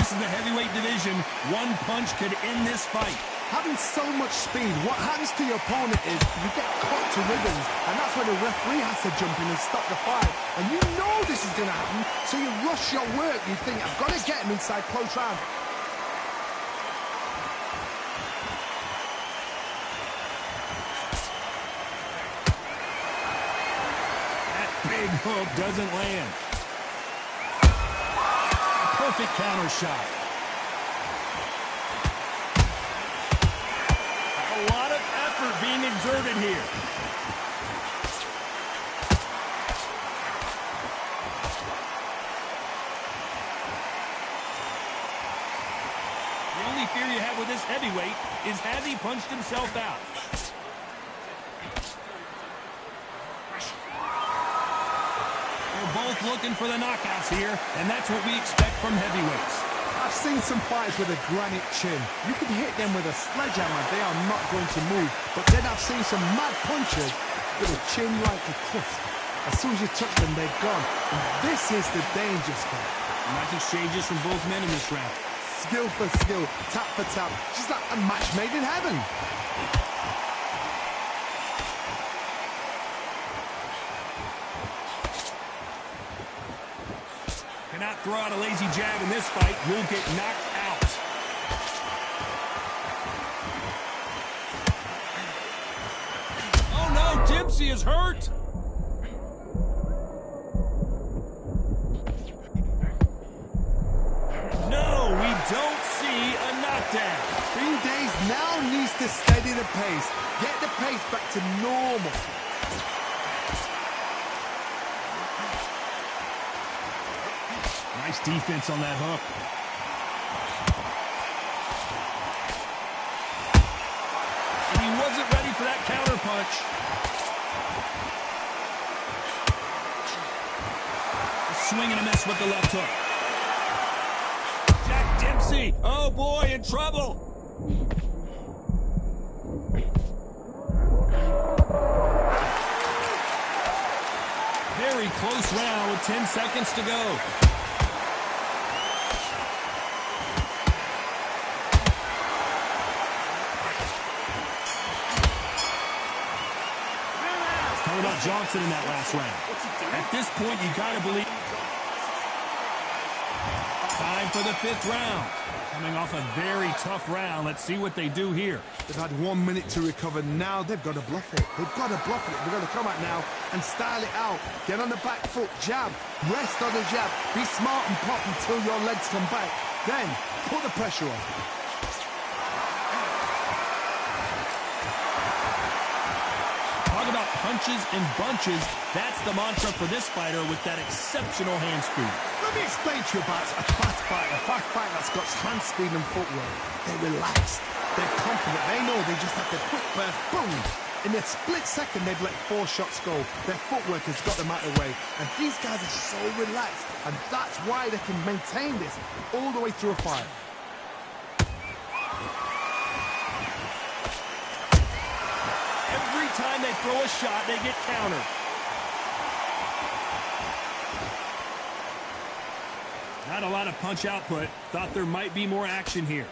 This is the heavyweight division. One punch could end this fight. Having so much speed, what happens to your opponent is you get caught to ribbons, and that's where the referee has to jump in and stop the fight. And you know this is going to happen, so you rush your work. You think, I've got to get him inside close round. That big hook doesn't land. A perfect counter shot. A lot of effort being exerted here. The only fear you have with this heavyweight is has he punched himself out? They're both looking for the knockouts here, and that's what we expect from heavyweights. I've seen some fighters with a granite chin. You can hit them with a sledgehammer, they are not going to move. But then I've seen some mad punchers with a chin like a crisp. As soon as you touch them, they're gone. And this is the danger spot. Nice exchanges from both men in this round. Skill for skill, tap for tap. Just like a match made in heaven. Cannot throw out a lazy jab in this fight. You'll get knocked out. Oh no, Dempsey is hurt. No, we don't see a knockdown. Green Days now needs to steady the pace. Get the pace back to normal. Nice defense on that hook. And he wasn't ready for that counter punch. A swing and a miss with the left hook. Jack Dempsey, oh boy, in trouble. Very close round with 10 seconds to go. About Johnson in that last round. At this point, you gotta believe. Time for the fifth round. Coming off a very tough round. Let's see what they do here. They've had 1 minute to recover. Now they've got to bluff it. They've got to bluff it. They've got to come out now and style it out. Get on the back foot, jab, rest on the jab. Be smart and pop until your legs come back. Then put the pressure on. Punches and bunches. That's the mantra for this fighter with that exceptional hand speed. Let me explain to you about a fast fighter that's got hand speed and footwork. They're relaxed. They're confident. They know they just have to quick burst, boom. In a split second, they've let 4 shots go. Their footwork has got them out of the way. And these guys are so relaxed. And that's why they can maintain this all the way through a fight. Every time they throw a shot, they get countered. Not a lot of punch output. Thought there might be more action here.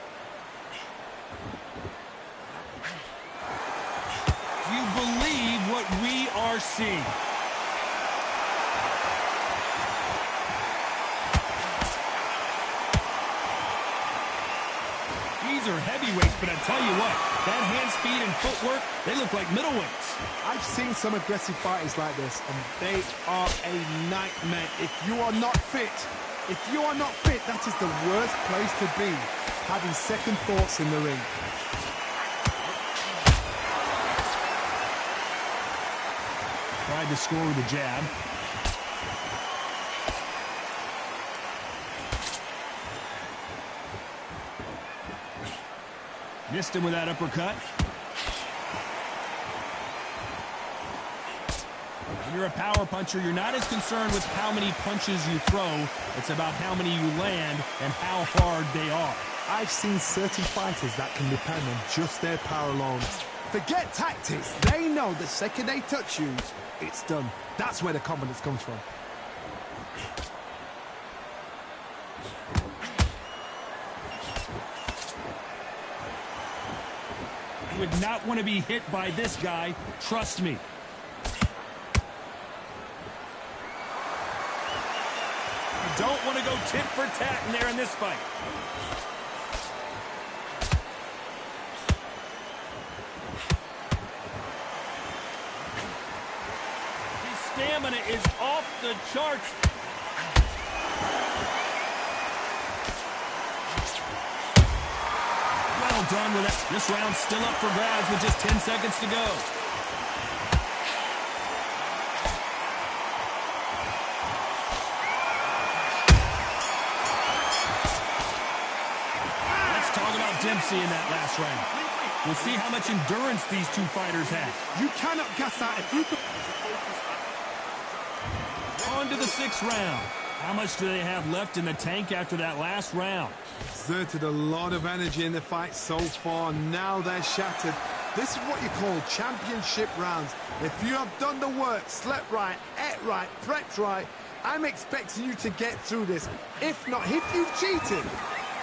Do you believe what we are seeing? These are heavyweights, but I tell you what, that hand speed and footwork, they look like middleweights. I've seen some aggressive fighters like this, and they are a nightmare. If you are not fit, that is the worst place to be, having second thoughts in the ring. Tried to score with a jab. Missed him with that uppercut. When you're a power puncher, you're not as concerned with how many punches you throw. It's about how many you land and how hard they are. I've seen certain fighters that can depend on just their power alone. Forget tactics. They know the second they touch you, it's done. That's where the confidence comes from. You would not want to be hit by this guy. Trust me. You don't want to go tit for tat in there in this fight. His stamina is off the charts. Well done with that. This round's still up for grabs with just 10 seconds to go. Let's talk about Dempsey in that last round. We'll see how much endurance these two fighters have. You cannot gas out if you can... On to the 6th round. How much do they have left in the tank after that last round? Exerted a lot of energy in the fight so far. Now they're shattered. This is what you call championship rounds. If you have done the work, slept right, ate right, prepped right, I'm expecting you to get through this. If not, if you've cheated,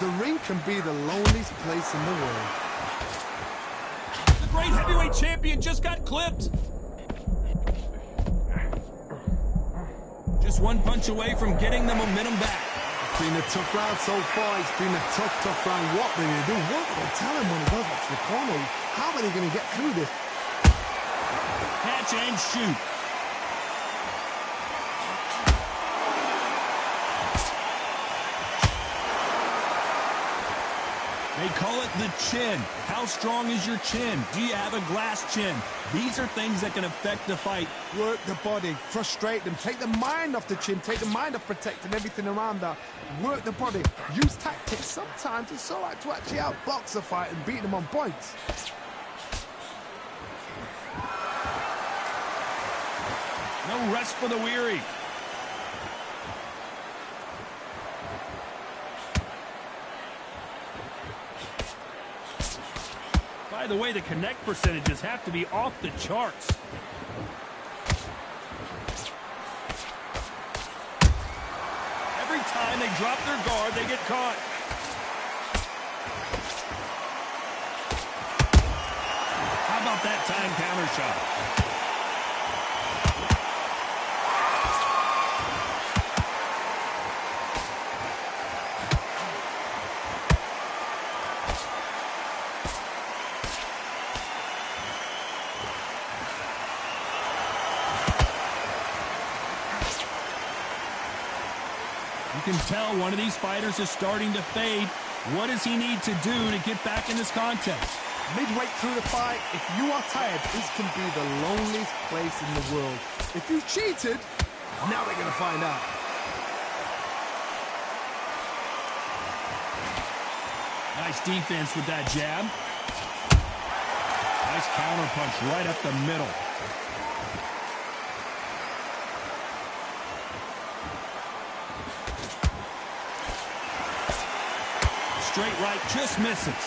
the ring can be the loneliest place in the world. The great heavyweight champion just got clipped. Just one punch away from getting the momentum back. It's been a tough round so far. It's been a tough round. What will they do? What will they tell him when he goes back to the corner? How are they going to get through this? Catch and shoot. They call it the chin. How strong is your chin? Do you have a glass chin? These are things that can affect the fight. Work the body, frustrate them, take the mind off the chin, take the mind off protecting everything around that. Work the body, use tactics. Sometimes it's all right to actually outbox a fight and beat them on points. No rest for the weary. By the way, the connect percentages have to be off the charts. Every time they drop their guard, they get caught. How about that time counter shot? You can tell one of these fighters is starting to fade. What does he need to do to get back in this contest? Midway through the fight, if you are tired, this can be the loneliest place in the world. If you cheated, now we're going to find out. Nice defense with that jab. Nice counter punch right up the middle. Straight right just misses.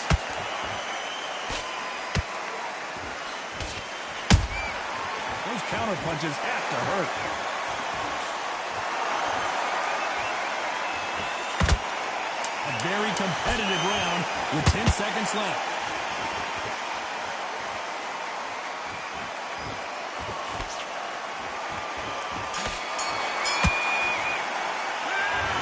Those counter punches have to hurt. A very competitive round with 10 seconds left.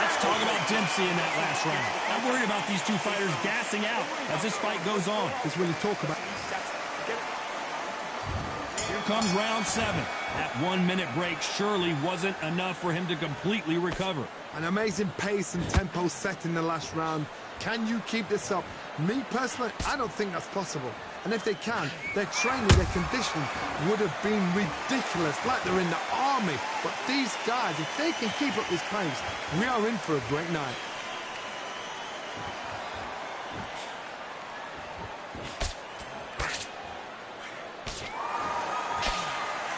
Let's talk about Dempsey in that last round. I'm worried about these two fighters gassing out as this fight goes on. It's when you talk about... Here comes round 7. That 1-minute break surely wasn't enough for him to completely recover. An amazing pace and tempo set in the last round. Can you keep this up? Me, personally, I don't think that's possible. And if they can, their training, their conditioning would have been ridiculous, like they're in the army. But these guys, if they can keep up this pace, we are in for a great night.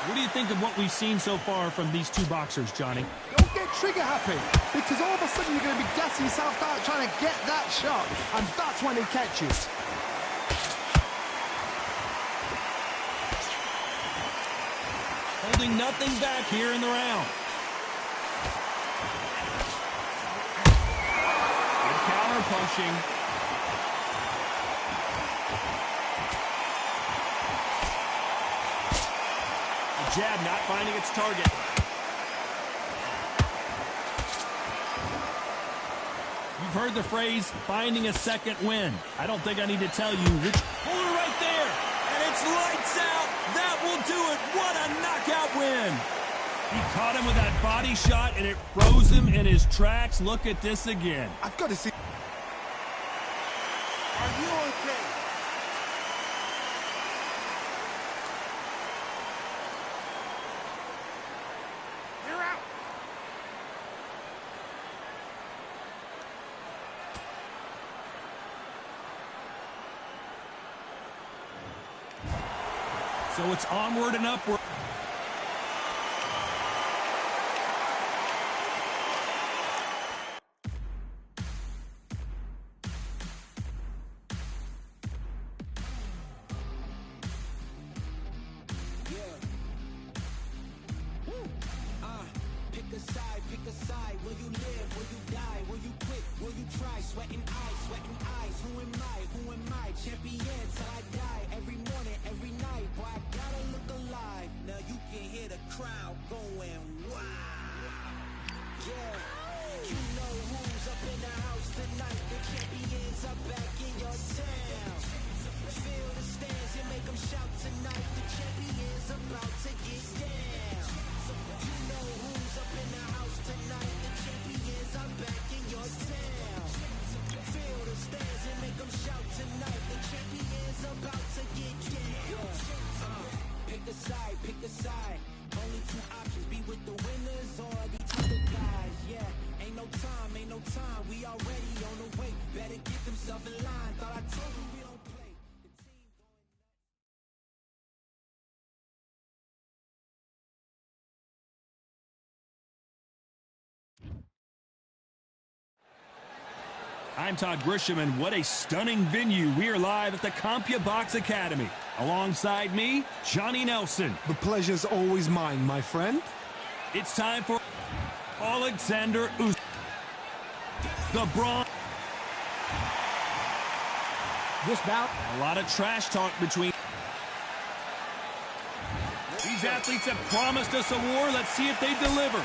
What do you you think of what we've seen so far from these two boxers, Johnny? Don't get trigger happy, because all of a sudden you're going to be gassing yourself out trying to get that shot, and that's when he catches. Holding nothing back here in the round. Good counter punching. The jab not finding its target. You've heard the phrase, finding a second win. I don't think I need to tell you which... Hold it right there! And it's lights out! That will do it! What a knockout win! He caught him with that body shot, and it froze him in his tracks. Look at this again. I've got to see... Are you okay? You're out. So it's onward and upward. Pick a side. Will you live? Will you die? Will you quit? Will you try? Sweating eyes. Who am I? Champion till I die. Every morning, every night. Boy, I gotta look alive. Now you can hear the crowd going wow. Yeah, you know who's up in the house tonight. The champions are back in your town. Feel the stands and make them shout tonight. The champions about to get down. You know who's up in the house tonight. The champions are back in your town. Feel the stands and make them shout tonight. The champions about to get down. Pick a side. Only two options, be with the winners or the other guys. Yeah, ain't no time. We already on the way. Better get themselves in line. Thought I told you we don't play. The team I'm Todd Grisham, and what a stunning venue. We are live at the CompuBox Academy. Alongside me, Johnny Nelson. The pleasure's always mine, my friend. It's time for Alexander Usyk. The Braun. This bout, A lot of trash talk between. These athletes have promised us a war. Let's see if they deliver.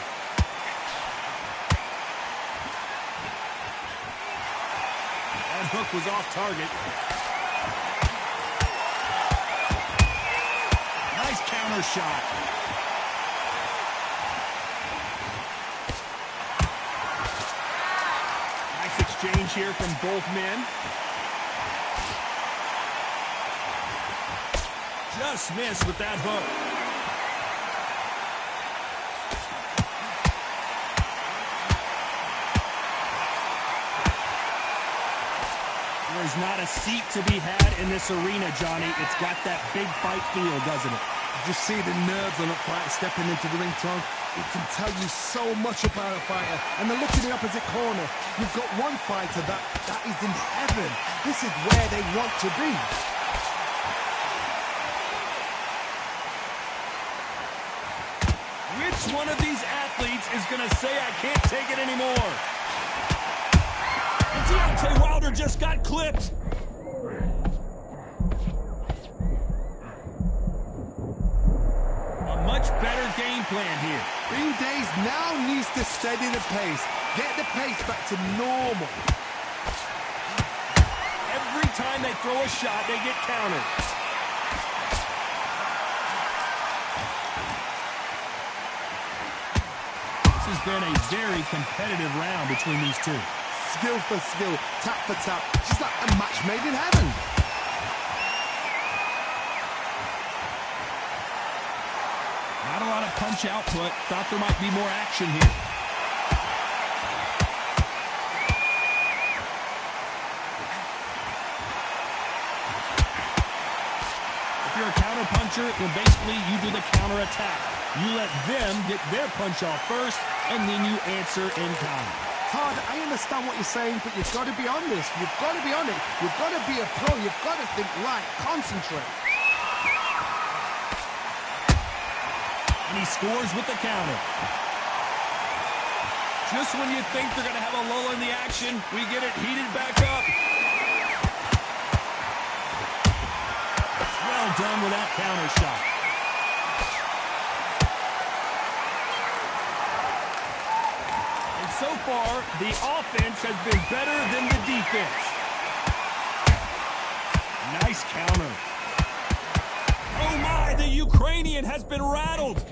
That hook was off target. Nice counter shot. Nice exchange here from both men. Just missed with that hook. There's not a seat to be had in this arena, Johnny. It's got that big fight feel, doesn't it? Just see the nerves on a fighter stepping into the ring, Tom. It can tell you so much about a fighter. And then look at the opposite corner. You've got one fighter that is in heaven. This is where they want to be. Which one of these athletes is going to say, I can't take it anymore? And Deontay Wilder just got clipped. A much better game plan here. Green Days now needs to steady the pace. Get the pace back to normal. Every time they throw a shot, they get countered. This has been a very competitive round between these two. Skill for skill, tap for tap, just like a match made in heaven. Not a lot of punch output. Thought there might be more action here. If you're a counter puncher, puncher, then basically you do the counter-attack. You let them get their punch off first, and then you answer in kind. Todd, I understand what you're saying, but you've got to be on this. You've got to be on it. You've got to be a pro. You've got to think right. Concentrate. And he scores with the counter. Just when you think they're going to have a lull in the action, we get it heated back up. Well done with that counter shot. And so far, the offense has been better than the defense. Nice counter. Oh my, the Ukrainian has been rattled.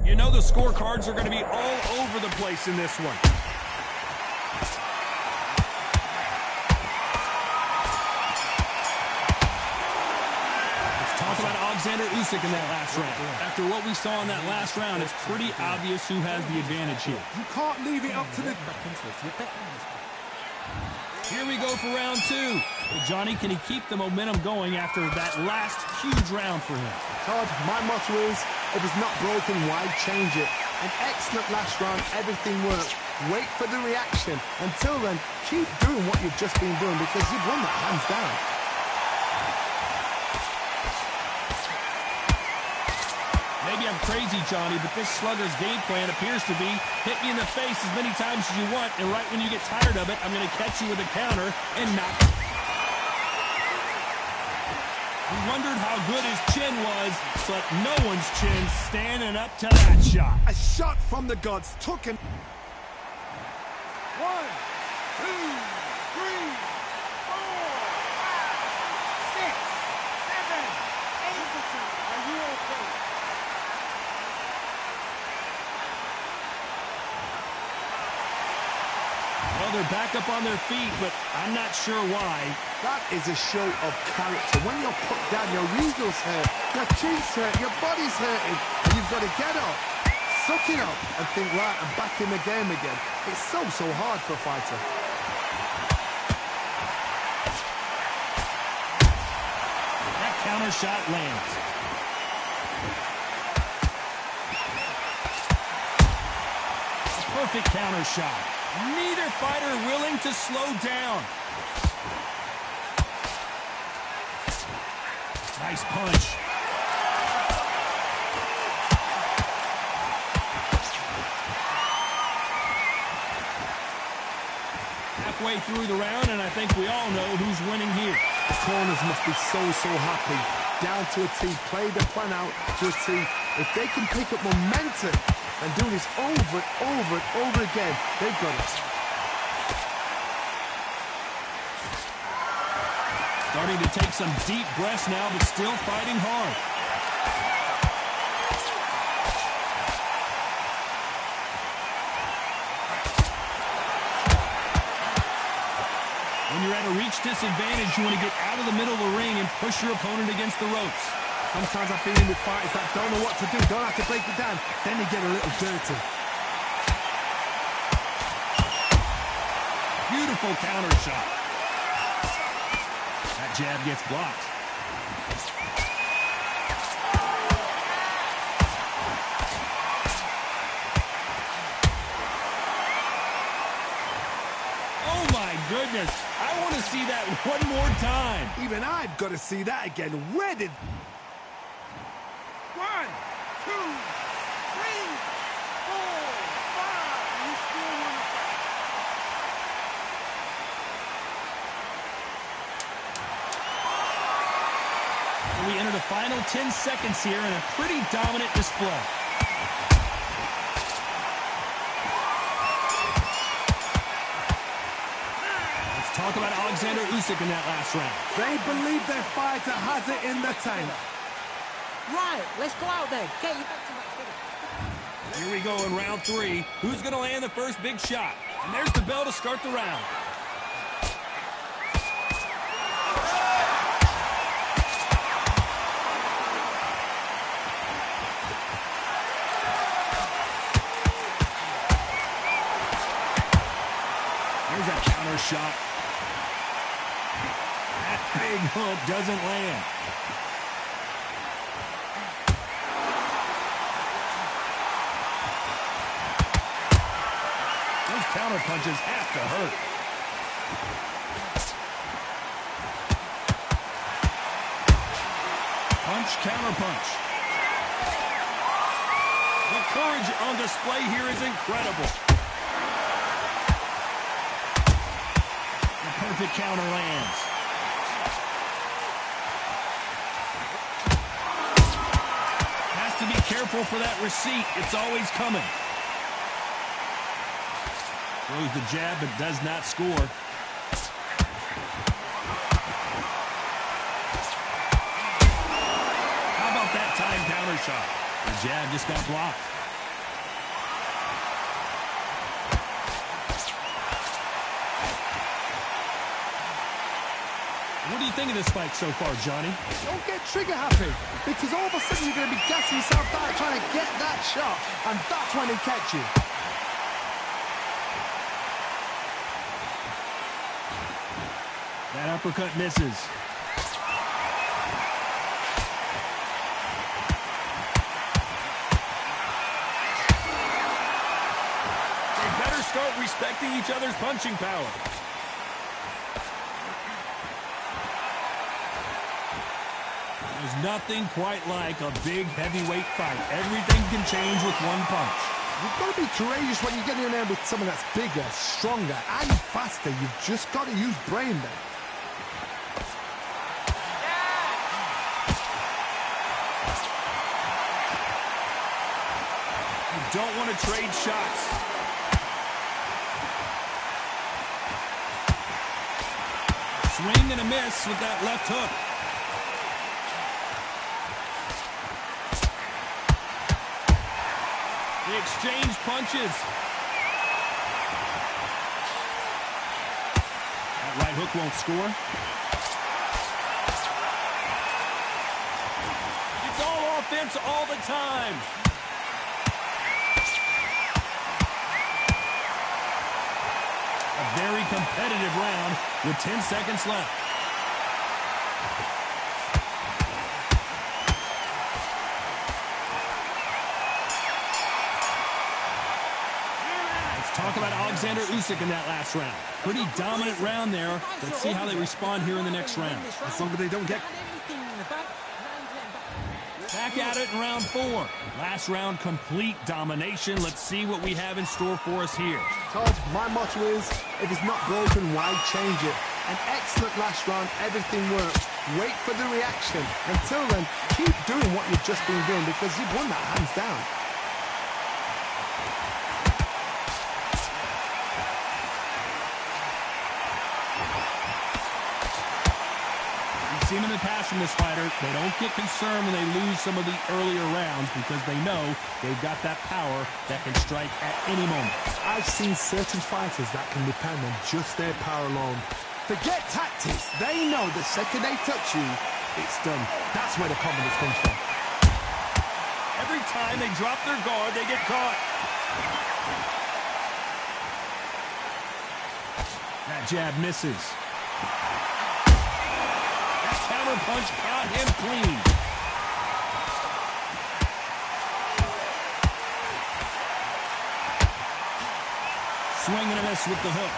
You know the scorecards are going to be all over the place in this one. Let's talk about Alexander Usyk in that last round. After what we saw in that last round, it's pretty obvious who has the advantage here. You can't leave it up to the... Here we go for round two. Well, Johnny, can he keep the momentum going after that last huge round for him? Todd, my motto is, if it's not broken, why change it? An excellent last round, everything worked. Wait for the reaction. Until then, keep doing what you've just been doing because you've won that hands down. Maybe I'm crazy, Johnny, but this slugger's game plan appears to be hit me in the face as many times as you want, and right when you get tired of it, I'm going to catch you with a counter and knock. We wondered how good his chin was, but no one's chin standing up to that shot. A shot from the gods took him. 1, 2, 3, 4, 5, 6, 7, 8. Are you okay? Well, they're back up on their feet, but I'm not sure why. That is a show of character. When you're put down, your eagles hurt, your chin's hurt, your body's hurting, and you've got to get up, suck it up, and think, right, I'm back in the game again. It's so hard for a fighter. That counter shot lands. A perfect counter shot. Neither fighter willing to slow down. Nice punch. Halfway through the round, and I think we all know who's winning here. The corners must be so happy. Down to a T, play the plan out to a T. If they can pick up momentum and do this over and over again, they've got it. Starting to take some deep breaths now, but still fighting hard. When you're at a reach disadvantage, you want to get out of the middle of the ring and push your opponent against the ropes. Sometimes I've been in with fighters that don't know what to do, don't have to break it down. Then they get a little dirty. Beautiful counter shot. That jab gets blocked. Oh my goodness. I want to see that one more time. Even I've got to see that again. Where did... 1, 2, 3, 4, 5. You still want to fight? We enter the final 10 seconds here in a pretty dominant display. Let's talk about Alexander Usyk in that last round. They believe their fighter has it in the tank. Right, let's go out there. Get you back to back. Here we go in round 3. Who's going to land the first big shot? And there's the bell to start the round. Here's that counter shot. Big hook doesn't land. Those counter punches have to hurt. Punch, counter punch. The courage on display here is incredible. The perfect counter lands. Has to be careful for that receipt. It's always coming. Throws the jab, but does not score. How about that time counter shot? The jab just got blocked. What do you think of this fight so far, Johnny? Don't get trigger happy, because all of a sudden you're going to be gassing yourself out trying to get that shot, and that's when they catch you. That uppercut misses. They better start respecting each other's punching power. There's nothing quite like a big heavyweight fight. Everything can change with one punch. You've got to be courageous when you get in there with someone that's bigger, stronger, and faster. You've just got to use brain there. You don't want to trade shots. Swing and a miss with that left hook. They exchange punches. That right hook won't score. It's all offense all the time. A very competitive round with 10 seconds left. Talk about Alexander Usyk in that last round. Pretty dominant round there. Let's see how they respond here in the next round. As long as they don't get... Back at it in round 4. Last round, complete domination. Let's see what we have in store for us here. Todd, my motto is, if it's not broken, why change it? An excellent last round, everything works. Wait for the reaction. Until then, keep doing what you've just been doing because you've won that hands down. Seen in the past from this fighter, they don't get concerned when they lose some of the earlier rounds because they know they've got that power that can strike at any moment. I've seen certain fighters that can depend on just their power alone. Forget tactics. They know the second they touch you, it's done. That's where the confidence comes from. Every time they drop their guard, they get caught. That jab misses. Counter punch caught him clean. Swing and a miss with the hook.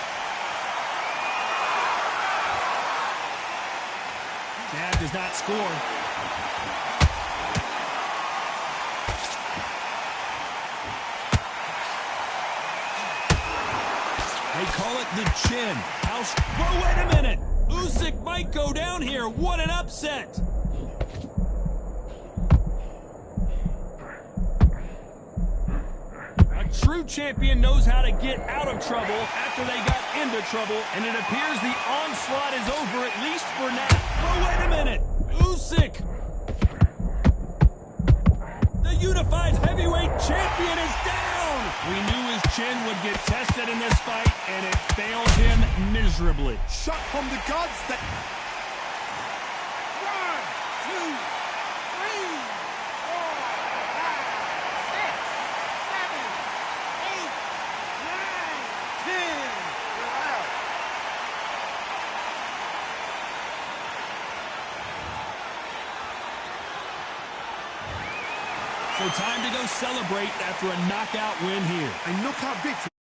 Jab does not score. They call it the chin. House. Whoa, wait a minute. Usyk might go down here. What an upset. A true champion knows how to get out of trouble after they got into trouble, and it appears the onslaught is over, at least for now. Oh, wait a minute. Usyk, the unified heavyweight champion, is down. We knew his chin would get tested in this fight, and it failed him miserably. Shot from the gods that... 1, 2, 3, 4, 5, 6, 7, 8, 9, 10. You're out. So time to go celebrate after a knockout win here. A knockout victory.